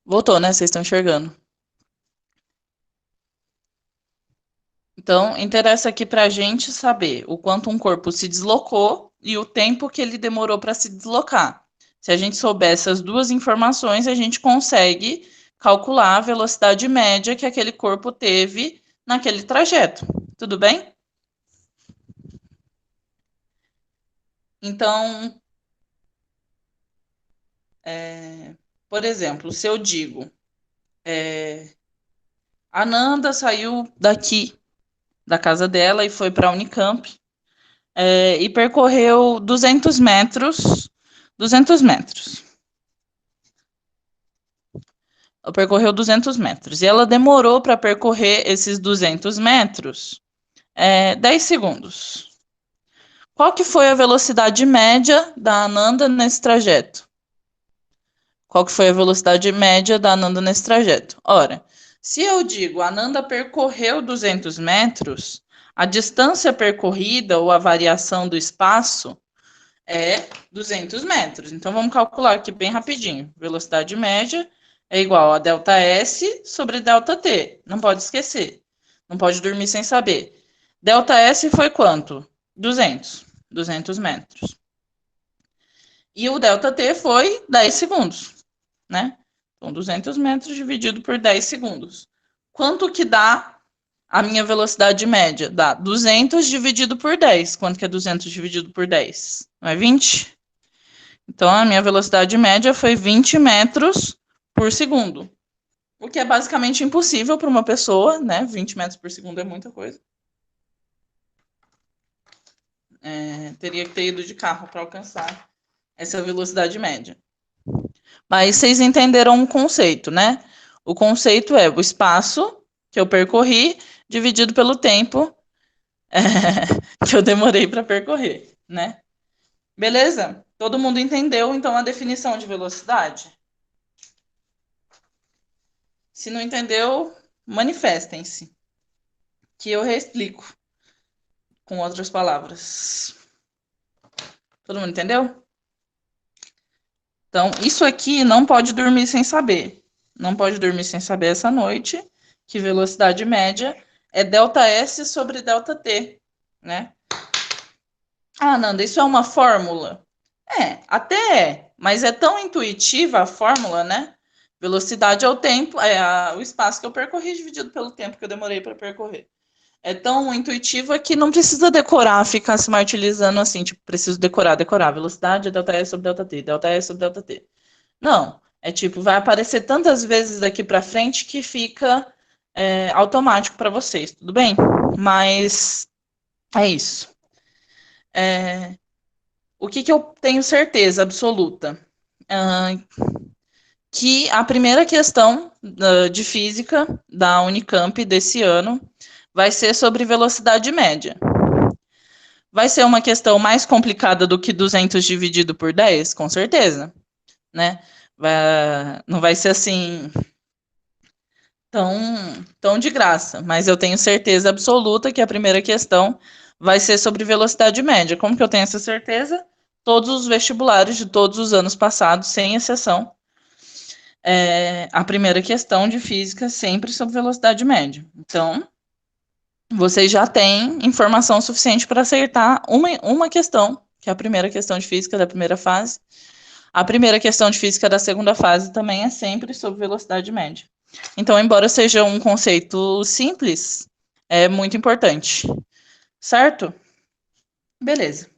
Voltou, né? Vocês estão enxergando. Então, interessa aqui pra gente saber o quanto um corpo se deslocou e o tempo que ele demorou para se deslocar. Se a gente souber essas duas informações, a gente consegue calcular a velocidade média que aquele corpo teve naquele trajeto. Tudo bem? Então, por exemplo, se eu digo, a Nanda saiu daqui da casa dela e foi para a Unicamp, e percorreu 200 metros. 200 metros. Ela percorreu 200 metros. E ela demorou para percorrer esses 200 metros 10 segundos. Qual que foi a velocidade média da Ananda nesse trajeto? Qual que foi a velocidade média da Ananda nesse trajeto? Ora, se eu digo a Ananda percorreu 200 metros, a distância percorrida ou a variação do espaço é 200 metros. Então, vamos calcular aqui bem rapidinho. Velocidade média é igual a ΔS sobre ΔT. Não pode esquecer. Não pode dormir sem saber. ΔS foi quanto? 200. 200 metros. E o ΔT foi 10 segundos, né? Então, 200 metros dividido por 10 segundos. Quanto que dá a minha velocidade média? Dá 200 dividido por 10. Quanto que é 200 dividido por 10? Não é 20? Então, a minha velocidade média foi 20 metros por segundo. O que é basicamente impossível para uma pessoa, né? 20 metros por segundo é muita coisa. Teria que ter ido de carro para alcançar essa velocidade média. Mas vocês entenderam o conceito, né? O conceito é o espaço que eu percorri dividido pelo tempo que eu demorei para percorrer, né? Beleza? Todo mundo entendeu, então, a definição de velocidade? Se não entendeu, manifestem-se, que eu reexplico com outras palavras. Todo mundo entendeu? Então, isso aqui não pode dormir sem saber. Não pode dormir sem saber essa noite que velocidade média é ΔS sobre ΔT, né? Ah, Nanda, isso é uma fórmula? Até é, mas é tão intuitiva a fórmula, né? Velocidade é o tempo, o espaço que eu percorri dividido pelo tempo que eu demorei para percorrer. É tão intuitiva que não precisa decorar, ficar se martirizando assim, tipo, preciso decorar. Velocidade é ΔS sobre ΔT, ΔS sobre ΔT. Não, é tipo, vai aparecer tantas vezes daqui para frente que fica automático para vocês, tudo bem? Mas é isso. O que eu tenho certeza absoluta? Que a primeira questão de física da Unicamp desse ano vai ser sobre velocidade média. Vai ser uma questão mais complicada do que 200 dividido por 10? Com certeza, né? Não vai ser assim tão de graça, mas eu tenho certeza absoluta que a primeira questão vai ser sobre velocidade média. Como que eu tenho essa certeza? Todos os vestibulares de todos os anos passados, sem exceção, a primeira questão de física sempre sobre velocidade média. Então, vocês já têm informação suficiente para acertar uma questão que é a primeira questão de física da primeira fase. A primeira questão de física da segunda fase também é sempre sobre velocidade média. Então, embora seja um conceito simples, é muito importante. Certo? Beleza.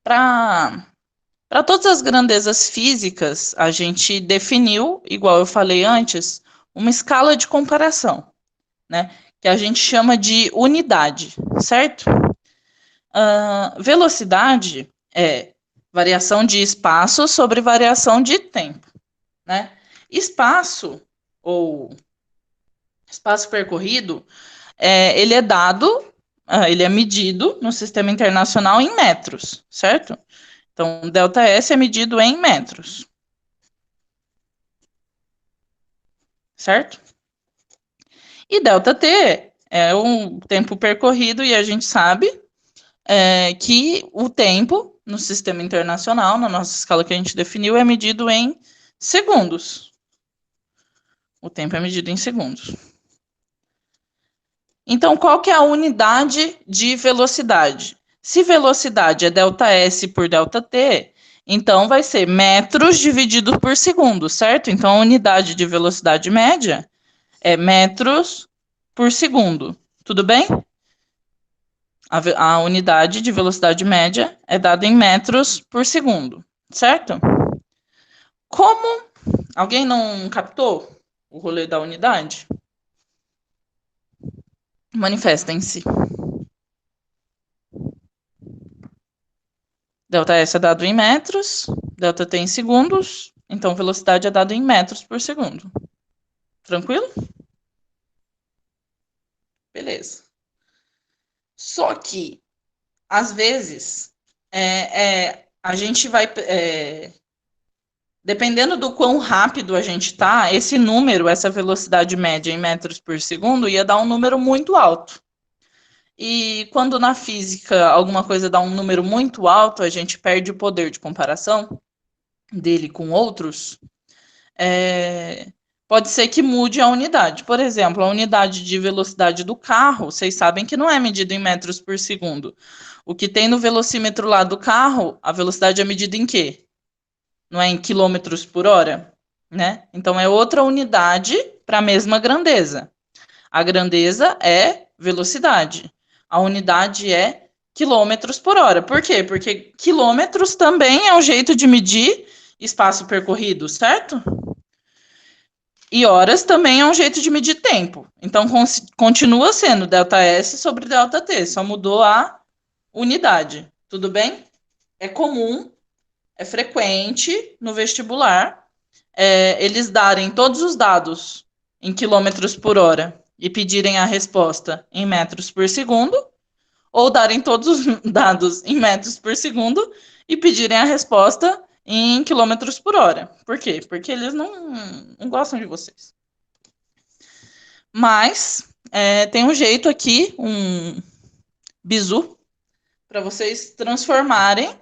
Para todas as grandezas físicas, a gente definiu, igual eu falei antes, uma escala de comparação, né? Que a gente chama de unidade, certo? Velocidade é variação de espaço sobre variação de tempo, né? Espaço, ou espaço percorrido, ele é dado, ele é medido no sistema internacional em metros, certo? Então, ΔS é medido em metros, certo? E ΔT é o tempo percorrido e a gente sabe que o tempo no sistema internacional, na nossa escala que a gente definiu, é medido em segundos. O tempo é medido em segundos. Então, qual que é a unidade de velocidade? Se velocidade é ΔS por ΔT, então vai ser metros dividido por segundo, certo? Então, a unidade de velocidade média é metros por segundo. Tudo bem? A unidade de velocidade média é dada em metros por segundo, certo? Como alguém não captou o rolê da unidade? Manifestem-se. ΔS é dado em metros, ΔT em segundos, então velocidade é dada em metros por segundo. Tranquilo? Beleza. Só que, às vezes, a gente vai. Dependendo do quão rápido a gente tá, esse número, essa velocidade média em metros por segundo, ia dar um número muito alto. E quando na física alguma coisa dá um número muito alto, a gente perde o poder de comparação dele com outros, pode ser que mude a unidade. Por exemplo, a unidade de velocidade do carro, vocês sabem que não é medida em metros por segundo. O que tem no velocímetro lá do carro, a velocidade é medida em quê? Não é em quilômetros por hora, né? Então é outra unidade para a mesma grandeza. A grandeza é velocidade. A unidade é quilômetros por hora. Por quê? Porque quilômetros também é um jeito de medir espaço percorrido, certo? E horas também é um jeito de medir tempo. Então continua sendo ΔS sobre ΔT, só mudou a unidade. Tudo bem? É comum, é frequente no vestibular eles darem todos os dados em quilômetros por hora e pedirem a resposta em metros por segundo, ou darem todos os dados em metros por segundo e pedirem a resposta em quilômetros por hora. Por quê? Porque eles não gostam de vocês. Mas tem um jeito aqui, um bizu, para vocês transformarem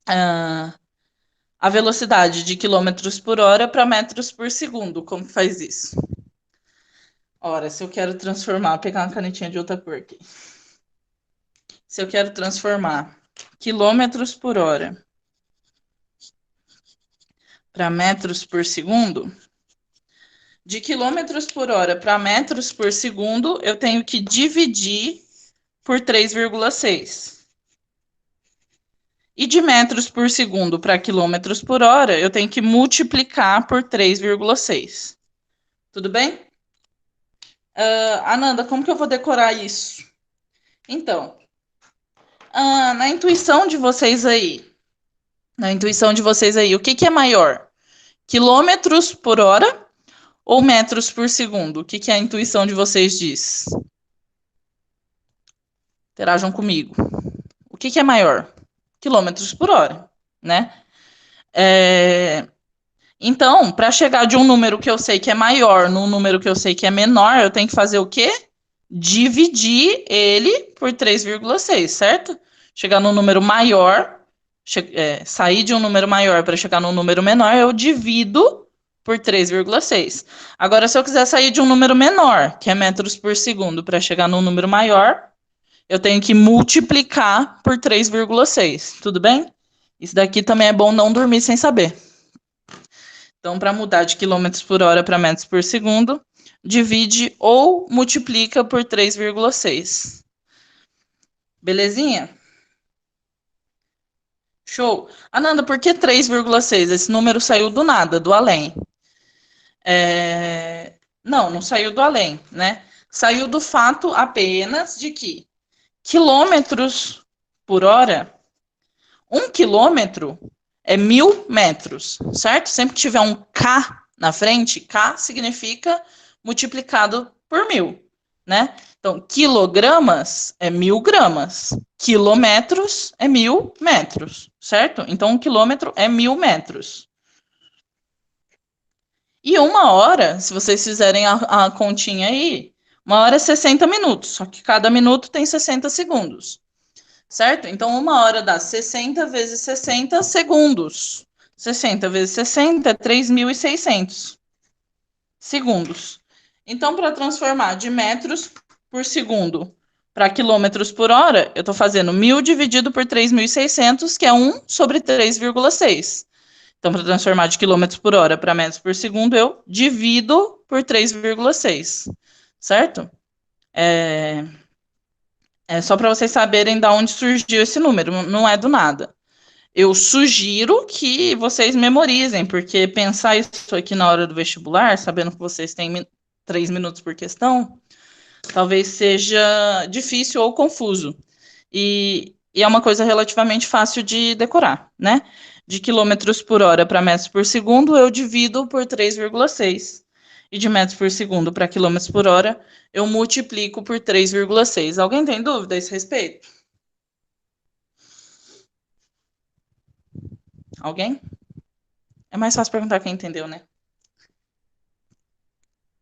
a velocidade de quilômetros por hora para metros por segundo. Como faz isso? Ora, se eu quero transformar, vou pegar uma canetinha de outra cor aqui. Se eu quero transformar quilômetros por hora para metros por segundo, de quilômetros por hora para metros por segundo, eu tenho que dividir por 3,6. E de metros por segundo para quilômetros por hora, eu tenho que multiplicar por 3,6. Tudo bem? Ananda, como que eu vou decorar isso? Então, na intuição de vocês aí, o que é maior? Quilômetros por hora ou metros por segundo? O que a intuição de vocês diz? Interajam comigo. O que é maior? Quilômetros por hora, né? Então, para chegar de um número que eu sei que é maior num número que eu sei que é menor, eu tenho que fazer o quê? Dividir ele por 3,6, certo? Chegar num número maior, sair de um número maior para chegar num número menor, eu divido por 3,6. Agora, se eu quiser sair de um número menor, que é metros por segundo, para chegar num número maior, eu tenho que multiplicar por 3,6, tudo bem? Isso daqui também é bom não dormir sem saber. Então, para mudar de quilômetros por hora para metros por segundo, divide ou multiplica por 3,6. Belezinha? Show. Ananda, por que 3,6? Esse número saiu do nada, do além. Não, não saiu do além, né? Saiu do fato apenas de que quilômetros por hora, 1 quilômetro é 1.000 metros, certo? Sempre que tiver um K na frente, K significa multiplicado por 1.000, né? Então, quilogramas é 1.000 gramas, quilômetros é 1.000 metros, certo? Então, 1 quilômetro é 1.000 metros. E 1 hora, se vocês fizerem a continha aí, 1 hora é 60 minutos, só que cada minuto tem 60 segundos, certo? Então, 1 hora dá 60 vezes 60 segundos. 60 vezes 60 é 3.600 segundos. Então, para transformar de metros por segundo para quilômetros por hora, eu estou fazendo 1.000 dividido por 3.600, que é 1 sobre 3,6. Então, para transformar de quilômetros por hora para metros por segundo, eu divido por 3,6, certo? É só para vocês saberem de onde surgiu esse número, não é do nada. Eu sugiro que vocês memorizem, porque pensar isso aqui na hora do vestibular, sabendo que vocês têm 3 minutos por questão, talvez seja difícil ou confuso. E é uma coisa relativamente fácil de decorar, né? De quilômetros por hora para metros por segundo, eu divido por 3,6. E de metros por segundo para quilômetros por hora, eu multiplico por 3,6. Alguém tem dúvida a esse respeito? Alguém? É mais fácil perguntar quem entendeu, né?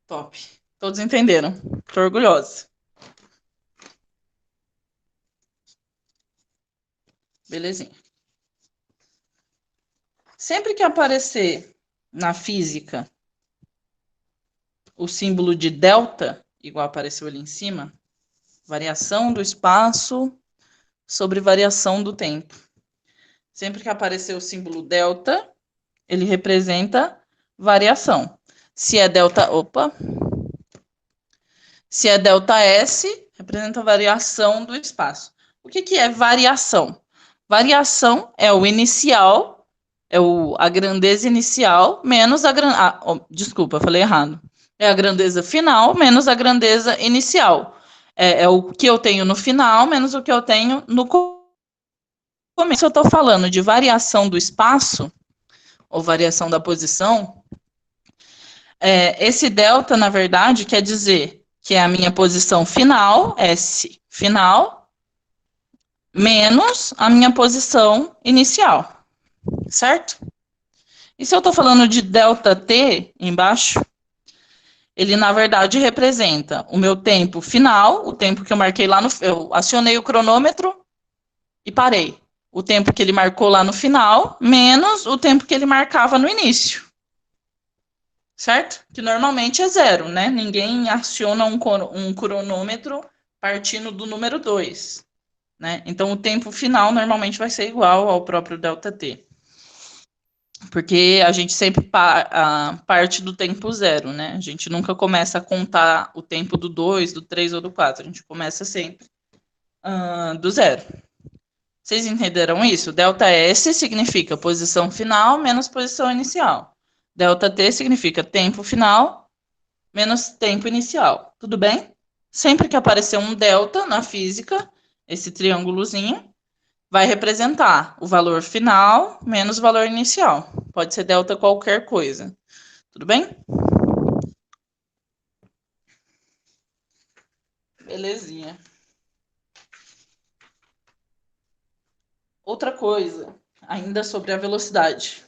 Top. Todos entenderam. Tô orgulhosa. Belezinha. Sempre que aparecer na física o símbolo de delta, igual apareceu ali em cima, variação do espaço sobre variação do tempo. Sempre que aparecer o símbolo delta, ele representa variação. Se é delta, se é delta S, representa variação do espaço. O que é variação? Variação é o inicial, a grandeza inicial menos a grandeza. Desculpa, falei errado. É a grandeza final menos a grandeza inicial. É o que eu tenho no final menos o que eu tenho no começo. Eu estou falando de variação do espaço, ou variação da posição, esse delta, na verdade, quer dizer que é a minha posição final, S final, menos a minha posição inicial, certo? E se eu estou falando de delta T embaixo, ele, na verdade, representa o meu tempo final, o tempo que eu marquei lá no... Eu acionei o cronômetro e parei. O tempo que ele marcou lá no final, menos o tempo que ele marcava no início. Certo? Que normalmente é 0, né? Ninguém aciona um cronômetro partindo do número 2, né? Então, o tempo final normalmente vai ser igual ao próprio ΔT. Porque a gente sempre parte do tempo 0, né? A gente nunca começa a contar o tempo do 2, do 3 ou do 4. A gente começa sempre do 0. Vocês entenderam isso? ΔS significa posição final menos posição inicial. ΔT significa tempo final menos tempo inicial. Tudo bem? Sempre que aparecer um delta na física, esse triângulozinho, vai representar o valor final menos o valor inicial. Pode ser delta qualquer coisa. Tudo bem? Belezinha. Outra coisa, ainda sobre a velocidade.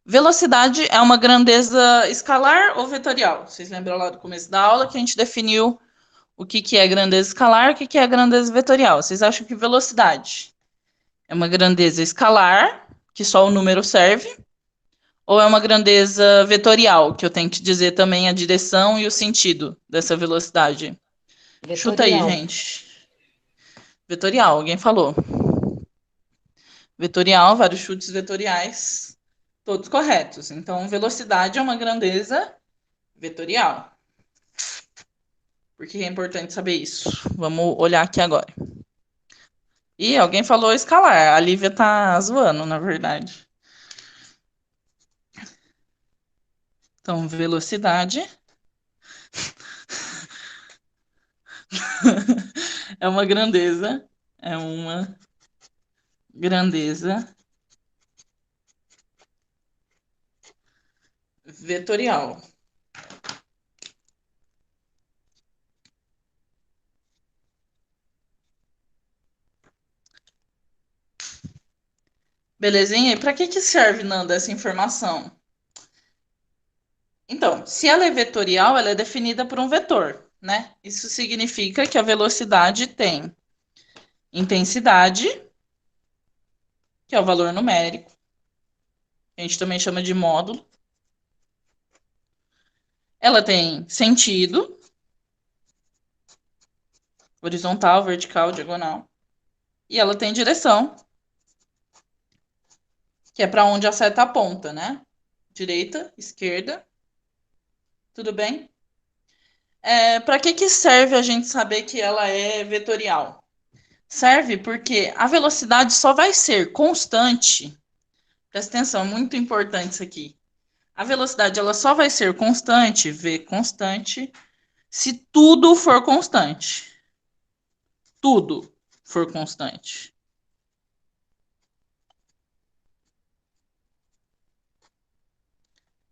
Velocidade é uma grandeza escalar ou vetorial? Vocês lembram lá do começo da aula que a gente definiu o que é grandeza escalar e o que é grandeza vetorial? Vocês acham que velocidade é uma grandeza escalar, que só o número serve, Ou é uma grandeza vetorial, que eu tenho que dizer também a direção e o sentido dessa velocidade? Chuta aí, Vetorial. gente. Vetorial, alguém falou. Vetorial, vários chutes vetoriais, todos corretos. Então, velocidade é uma grandeza vetorial. Por que é importante saber isso? Vamos olhar aqui agora. E alguém falou escalar. A Lívia tá zoando, na verdade. Então, velocidade é uma grandeza. É uma grandeza vetorial. Belezinha? E para que serve, Nanda, essa informação? Então, se ela é vetorial, ela é definida por um vetor, né? Isso significa que a velocidade tem intensidade, que é o valor numérico, a gente também chama de módulo. Ela tem sentido, horizontal, vertical, diagonal. E ela tem direção, que é para onde a seta aponta, né? Direita, esquerda. Tudo bem? Para que serve a gente saber que ela é vetorial? Serve porque a velocidade só vai ser constante. Presta atenção, muito importante isso aqui. A velocidade ela só vai ser constante, V constante, se tudo for constante. Tudo for constante.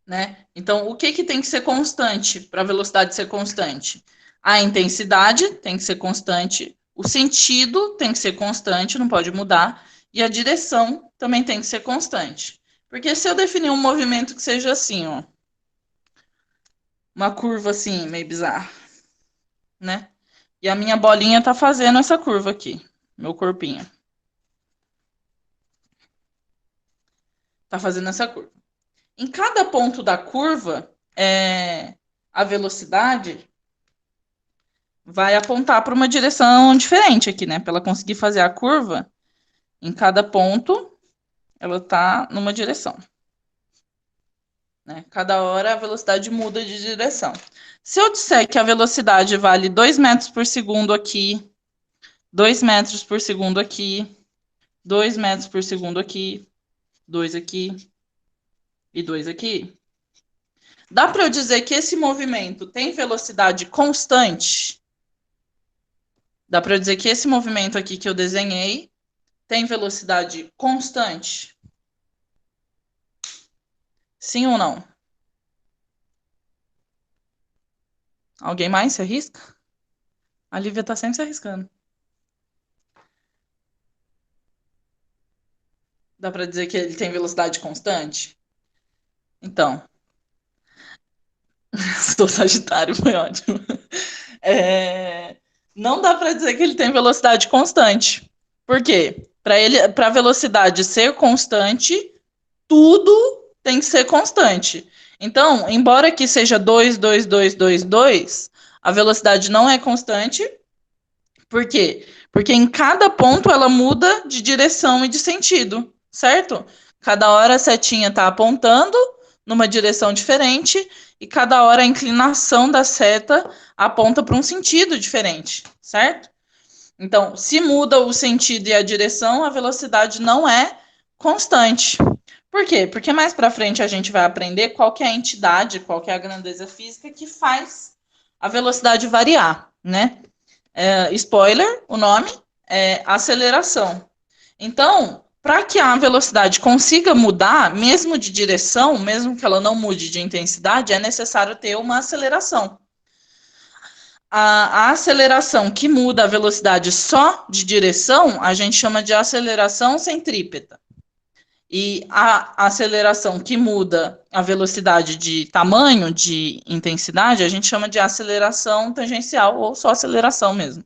Né? Então, o que tem que ser constante para a velocidade ser constante? A intensidade tem que ser constante, o sentido tem que ser constante, não pode mudar, e a direção também tem que ser constante. Porque se eu definir um movimento que seja assim, ó, uma curva assim, meio bizarra, né? E a minha bolinha tá fazendo essa curva aqui, meu corpinho. Tá fazendo essa curva. Em cada ponto da curva, a velocidade vai apontar para uma direção diferente aqui, né? Para ela conseguir fazer a curva, em cada ponto, ela tá numa direção. Né? Cada hora a velocidade muda de direção. Se eu disser que a velocidade vale 2 metros por segundo aqui, 2 metros por segundo aqui, 2 metros por segundo aqui, 2 aqui e 2 aqui, dá para eu dizer que esse movimento tem velocidade constante? Dá para eu dizer que esse movimento aqui que eu desenhei tem velocidade constante? Sim ou não? Alguém mais se arrisca? A Lívia tá sempre se arriscando. Dá para dizer que ele tem velocidade constante? Então, sou Sagitário, foi ótimo. Não dá para dizer que ele tem velocidade constante. Por quê? Para a velocidade ser constante, tudo tem que ser constante. Então, embora aqui seja 2, 2, 2, 2, 2, a velocidade não é constante. Por quê? Porque em cada ponto ela muda de direção e de sentido, certo? Cada hora a setinha está apontando numa direção diferente e cada hora a inclinação da seta aponta para um sentido diferente, certo? Então, se muda o sentido e a direção, a velocidade não é constante. Por quê? Porque mais para frente a gente vai aprender qual que é a entidade, qual que é a grandeza física que faz a velocidade variar, né? Spoiler, o nome é aceleração. Então, para que a velocidade consiga mudar, mesmo de direção, mesmo que ela não mude de intensidade, é necessário ter uma aceleração. A aceleração que muda a velocidade só de direção, a gente chama de aceleração centrípeta. E a aceleração que muda a velocidade de tamanho, de intensidade, a gente chama de aceleração tangencial ou só aceleração mesmo.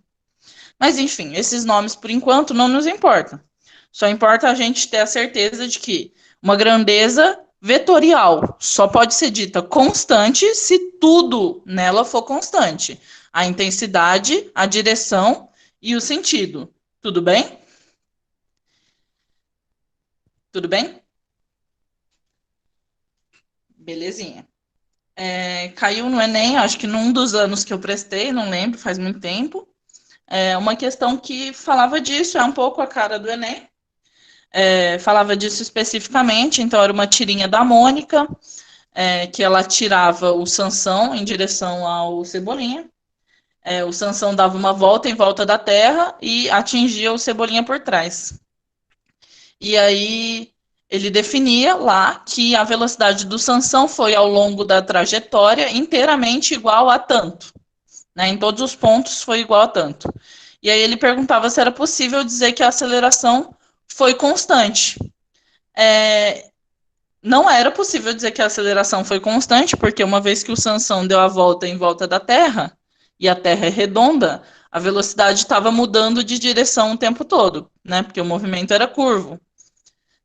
Mas, enfim, esses nomes, por enquanto, não nos importam. Só importa a gente ter a certeza de que uma grandeza Vetorial só pode ser dita constante se tudo nela for constante. A intensidade, a direção e o sentido. Tudo bem? Tudo bem? Belezinha. Caiu no Enem, acho que num dos anos que eu prestei, não lembro, faz muito tempo. Uma questão que falava disso, é um pouco a cara do Enem. Falava disso especificamente, então era uma tirinha da Mônica, que ela tirava o Sansão em direção ao Cebolinha. O Sansão dava uma volta em volta da Terra e atingia o Cebolinha por trás. E aí ele definia lá que a velocidade do Sansão foi ao longo da trajetória inteiramente igual a tanto. Né? Em todos os pontos foi igual a tanto. E aí ele perguntava se era possível dizer que a aceleração foi constante. Não era possível dizer que a aceleração foi constante, porque uma vez que o Sansão deu a volta em volta da Terra, e a Terra é redonda, a velocidade estava mudando de direção o tempo todo, né? Porque o movimento era curvo,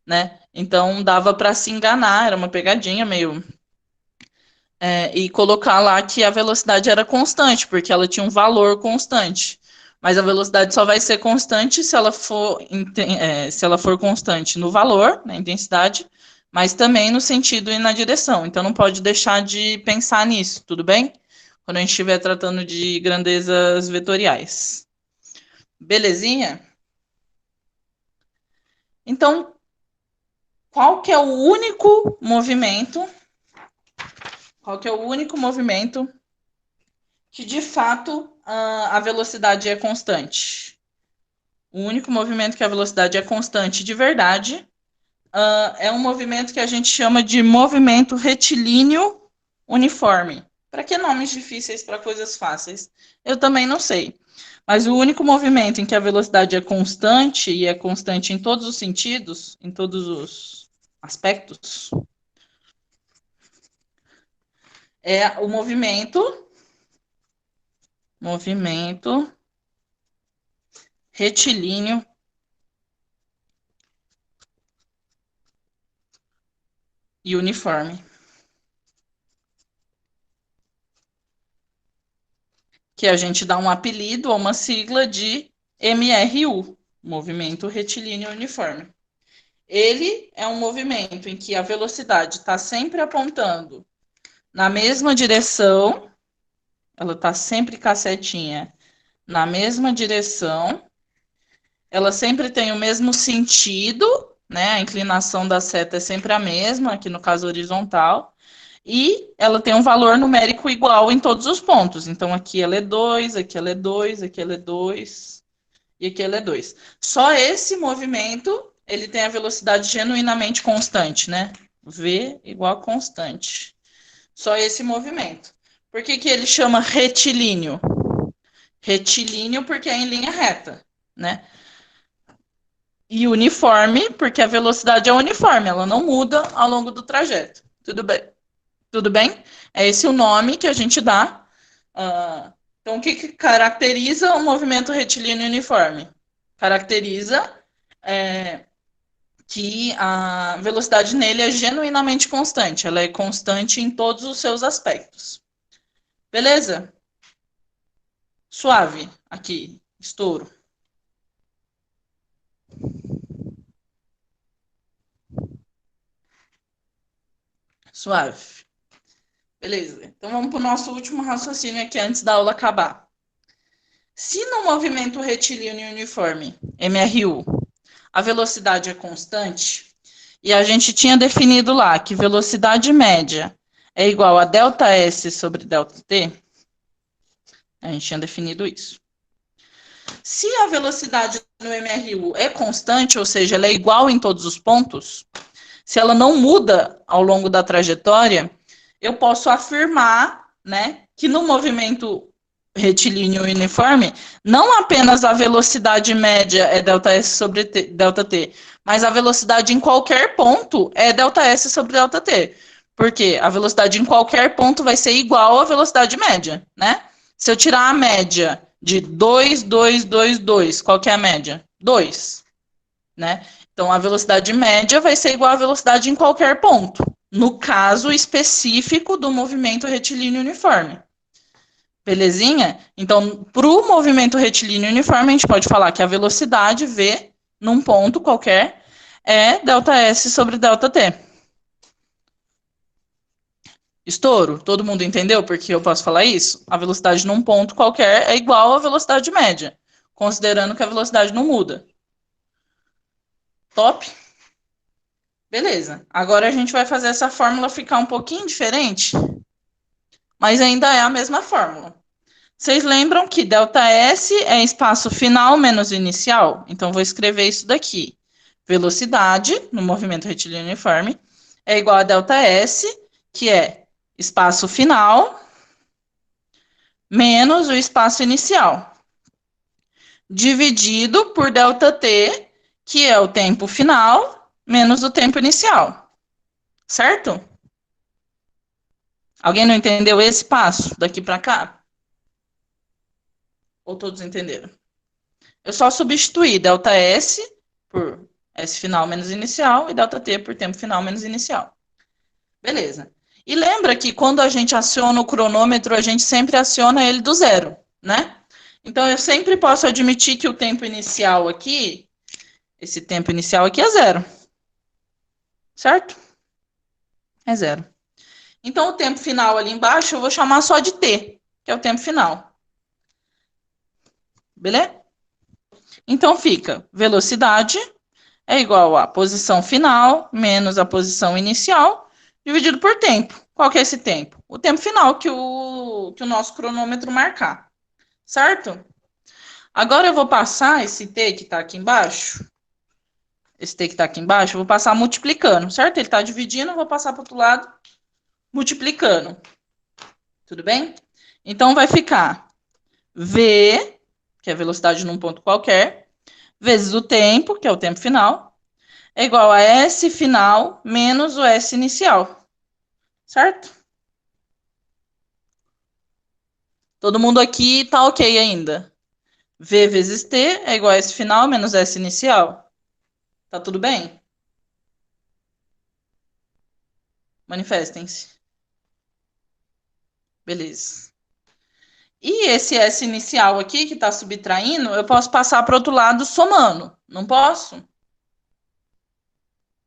né? Então dava para se enganar, era uma pegadinha meio. E colocar lá que a velocidade era constante, porque ela tinha um valor constante. Mas a velocidade só vai ser constante se ela for constante no valor, na intensidade, mas também no sentido e na direção. Então não pode deixar de pensar nisso, tudo bem? Quando a gente estiver tratando de grandezas vetoriais. Belezinha? Então, qual que é o único movimento? Qual que é o único movimento que de fato a velocidade é constante? O único movimento que a velocidade é constante de verdade é um movimento que a gente chama de movimento retilíneo uniforme. Para que nomes difíceis para coisas fáceis? Eu também não sei. Mas o único movimento em que a velocidade é constante, e é constante em todos os sentidos, em todos os aspectos, é o movimento retilíneo e uniforme. Que a gente dá um apelido ou uma sigla de MRU, Movimento Retilíneo Uniforme. Ele é um movimento em que a velocidade está sempre apontando na mesma direção, ela está sempre com a setinha na mesma direção, ela sempre tem o mesmo sentido, né? A inclinação da seta é sempre a mesma, aqui no caso horizontal, e ela tem um valor numérico igual em todos os pontos. Então, aqui ela é 2, aqui ela é 2, aqui ela é 2 e aqui ela é 2. Só esse movimento, ele tem a velocidade genuinamente constante, né? V igual a constante. Só esse movimento. Por que que ele chama retilíneo? Retilíneo porque é em linha reta, né? E uniforme porque a velocidade é uniforme, ela não muda ao longo do trajeto. Tudo bem? Tudo bem? É esse o nome que a gente dá. Então, o que caracteriza o movimento retilíneo uniforme? Caracteriza que a velocidade nele é genuinamente constante. Ela é constante em todos os seus aspectos. Beleza? Suave. Aqui, estouro. Suave. Beleza. Então vamos para o nosso último raciocínio aqui antes da aula acabar. Se no movimento retilíneo uniforme, MRU, a velocidade é constante, e a gente tinha definido lá que velocidade média é igual a ΔS sobre ΔT, a gente tinha definido isso. Se a velocidade no MRU é constante, ou seja, ela é igual em todos os pontos, se ela não muda ao longo da trajetória, eu posso afirmar, né, que no movimento retilíneo uniforme, não apenas a velocidade média é ΔS sobre ΔT, mas a velocidade em qualquer ponto é ΔS sobre ΔT. Porque a velocidade em qualquer ponto vai ser igual à velocidade média, né? Se eu tirar a média de 2, 2, 2, 2, qual que é a média? 2, né? Então, a velocidade média vai ser igual à velocidade em qualquer ponto. no caso específico do movimento retilíneo uniforme. Belezinha? Então, para o movimento retilíneo uniforme, a gente pode falar que a velocidade V, num ponto qualquer, é ΔS sobre ΔT. Estouro? Todo mundo entendeu porque eu posso falar isso? A velocidade num ponto qualquer é igual à velocidade média, considerando que a velocidade não muda. Top? Beleza. Agora a gente vai fazer essa fórmula ficar um pouquinho diferente, mas ainda é a mesma fórmula. Vocês lembram que ΔS é espaço final menos inicial? Então, vou escrever isso daqui. Velocidade, no movimento retilíneo uniforme, é igual a ΔS, que é espaço final menos o espaço inicial, dividido por ΔT, que é o tempo final menos o tempo inicial. Certo? Alguém não entendeu esse passo daqui para cá? Ou todos entenderam? Eu só substituí ΔS por S final menos inicial e ΔT por tempo final menos inicial. Beleza. E lembra que quando a gente aciona o cronômetro, a gente sempre aciona ele do zero, né? Então, eu sempre posso admitir que o tempo inicial aqui, esse tempo inicial aqui é zero. Certo? É zero. Então, o tempo final ali embaixo, eu vou chamar só de T, que é o tempo final. Beleza? Então, fica velocidade é igual a posição final menos a posição inicial, dividido por tempo. Qual que é esse tempo? O tempo final que o nosso cronômetro marcar, certo? Agora eu vou passar esse T que está aqui embaixo, esse T que está aqui embaixo, eu vou passar multiplicando, certo? Ele está dividindo, eu vou passar para o outro lado multiplicando. Tudo bem? Então, vai ficar V, que é a velocidade num ponto qualquer, vezes o tempo, que é o tempo final, é igual a S final menos o S inicial. Certo? Todo mundo aqui tá ok ainda. V vezes T é igual a S final menos S inicial. Tá tudo bem? Manifestem-se. Beleza. E esse S inicial aqui, que tá subtraindo, eu posso passar para o outro lado somando. Não posso?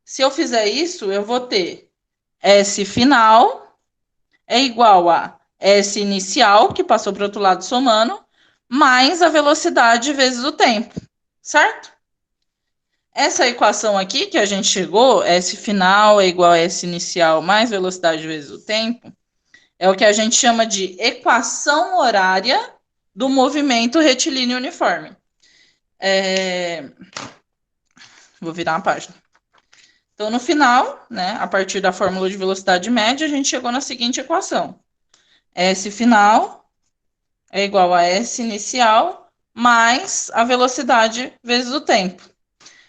Se eu fizer isso, eu vou ter S final é igual a S inicial, que passou para o outro lado somando, mais a velocidade vezes o tempo. Certo? Essa equação aqui que a gente chegou, S final é igual a S inicial mais velocidade vezes o tempo, é o que a gente chama de equação horária do movimento retilíneo uniforme. Vou virar uma página. Então, no final, né, a partir da fórmula de velocidade média, a gente chegou na seguinte equação. S final é igual a S inicial mais a velocidade vezes o tempo.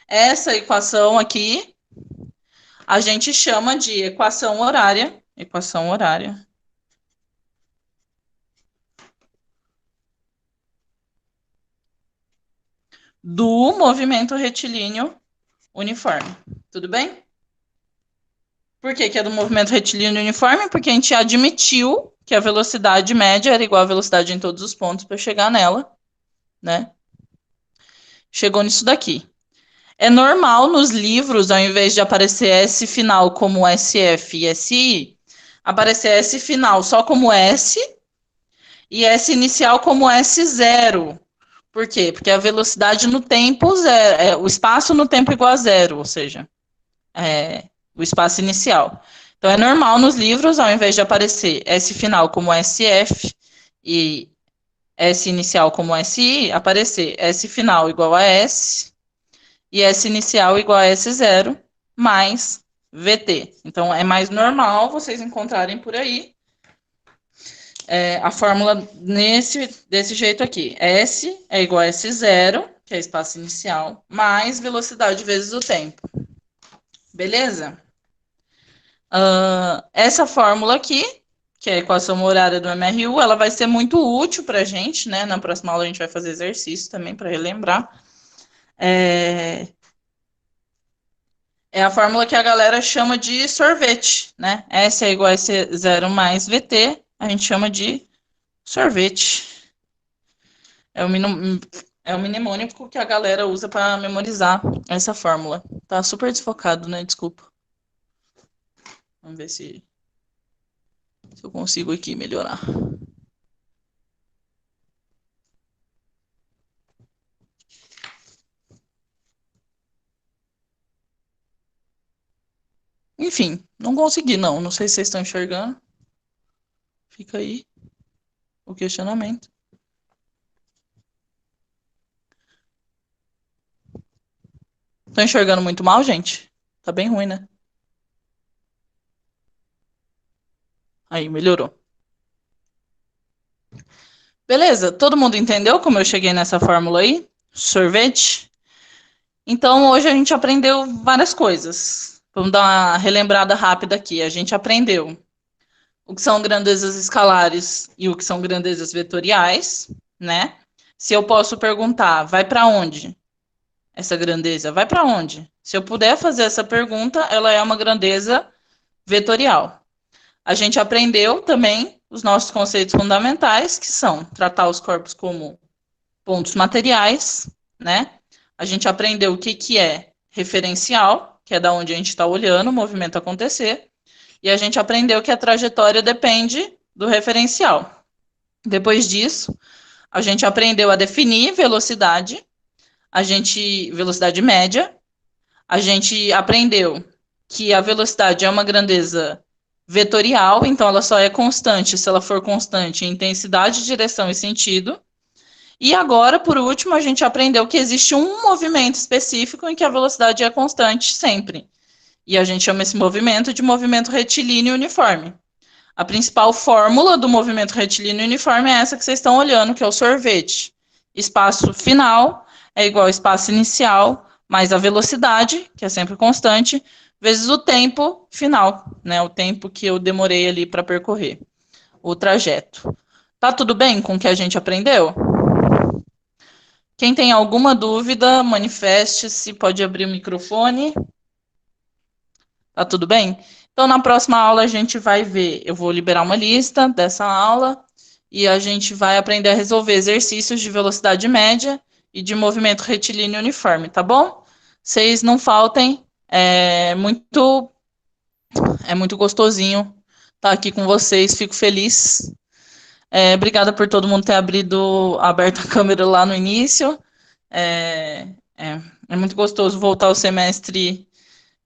Essa equação aqui a gente chama de equação horária do movimento retilíneo uniforme. Tudo bem? Por que é do movimento retilíneo uniforme? Porque a gente admitiu que a velocidade média era igual à velocidade em todos os pontos para chegar nela, né? Chegou nisso daqui. É normal nos livros, ao invés de aparecer S final como SF e SI, aparecer S final só como S e S inicial como S0. Por quê? Porque a velocidade no tempo zero, o espaço no tempo igual a zero, ou seja, o espaço inicial. Então é normal nos livros, ao invés de aparecer S final como SF e S inicial como SI, aparecer S final igual a S e S inicial igual a S0 mais VT. Então é mais normal vocês encontrarem por aí a fórmula desse jeito aqui. S é igual a S0, que é espaço inicial, mais velocidade vezes o tempo. Beleza? Essa fórmula aqui, que é a equação horária do MRU, ela vai ser muito útil para a gente, né? Na próxima aula a gente vai fazer exercício também para relembrar. É a fórmula que a galera chama de sorvete, né? S é igual a S0 mais VT, a gente chama de sorvete. É o, é o mnemônico que a galera usa para memorizar essa fórmula. Tá super desfocado, né? Desculpa. Vamos ver se eu consigo aqui melhorar. Enfim, não consegui, não. Não sei se vocês estão enxergando. Fica aí o questionamento. Estão enxergando muito mal, gente? Tá bem ruim, né? Aí, melhorou. Beleza, todo mundo entendeu como eu cheguei nessa fórmula aí? Sorvete? Então, hoje a gente aprendeu várias coisas. Vamos dar uma relembrada rápida aqui. A gente aprendeu o que são grandezas escalares e o que são grandezas vetoriais, né? Se eu posso perguntar, vai para onde essa grandeza? Vai para onde? Se eu puder fazer essa pergunta, ela é uma grandeza vetorial. A gente aprendeu também os nossos conceitos fundamentais, que são tratar os corpos como pontos materiais, né? A gente aprendeu o que, que é referencial, que é da onde a gente está olhando o movimento acontecer, e a gente aprendeu que a trajetória depende do referencial. Depois disso, a gente aprendeu a definir velocidade, velocidade média, a gente aprendeu que a velocidade é uma grandeza vetorial, então ela só é constante se ela for constante em intensidade, direção e sentido. E agora, por último, a gente aprendeu que existe um movimento específico em que a velocidade é constante sempre. E a gente chama esse movimento de movimento retilíneo uniforme. A principal fórmula do movimento retilíneo uniforme é essa que vocês estão olhando, que é o sorvete. Espaço final é igual ao espaço inicial, mais a velocidade, que é sempre constante, vezes o tempo final, né? O tempo que eu demorei ali para percorrer o trajeto. Tá tudo bem com o que a gente aprendeu? Quem tem alguma dúvida, manifeste-se, pode abrir o microfone. Tá tudo bem? Então, na próxima aula, a gente vai ver. Eu vou liberar uma lista dessa aula e a gente vai aprender a resolver exercícios de velocidade média e de movimento retilíneo uniforme, tá bom? Vocês não faltem. É muito gostosinho estar aqui com vocês. Fico feliz. Obrigada por todo mundo ter aberto a câmera lá no início. É, é muito gostoso voltar ao semestre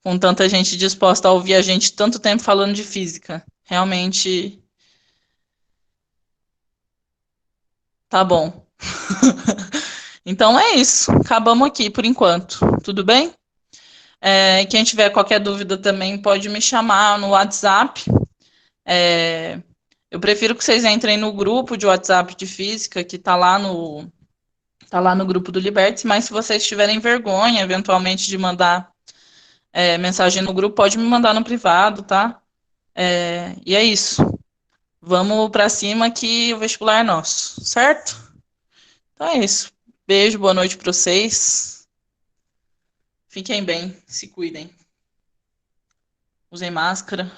com tanta gente disposta a ouvir a gente tanto tempo falando de física. Realmente tá bom. Então é isso. Acabamos aqui por enquanto. Tudo bem? Quem tiver qualquer dúvida também pode me chamar no WhatsApp. Eu prefiro que vocês entrem no grupo de WhatsApp de física que tá lá no grupo do Libertes, mas se vocês tiverem vergonha, eventualmente, de mandar mensagem no grupo, pode me mandar no privado, tá? E é isso. Vamos para cima que o vestibular é nosso, certo? Então é isso. Beijo, boa noite para vocês. Fiquem bem, se cuidem. Usem máscara.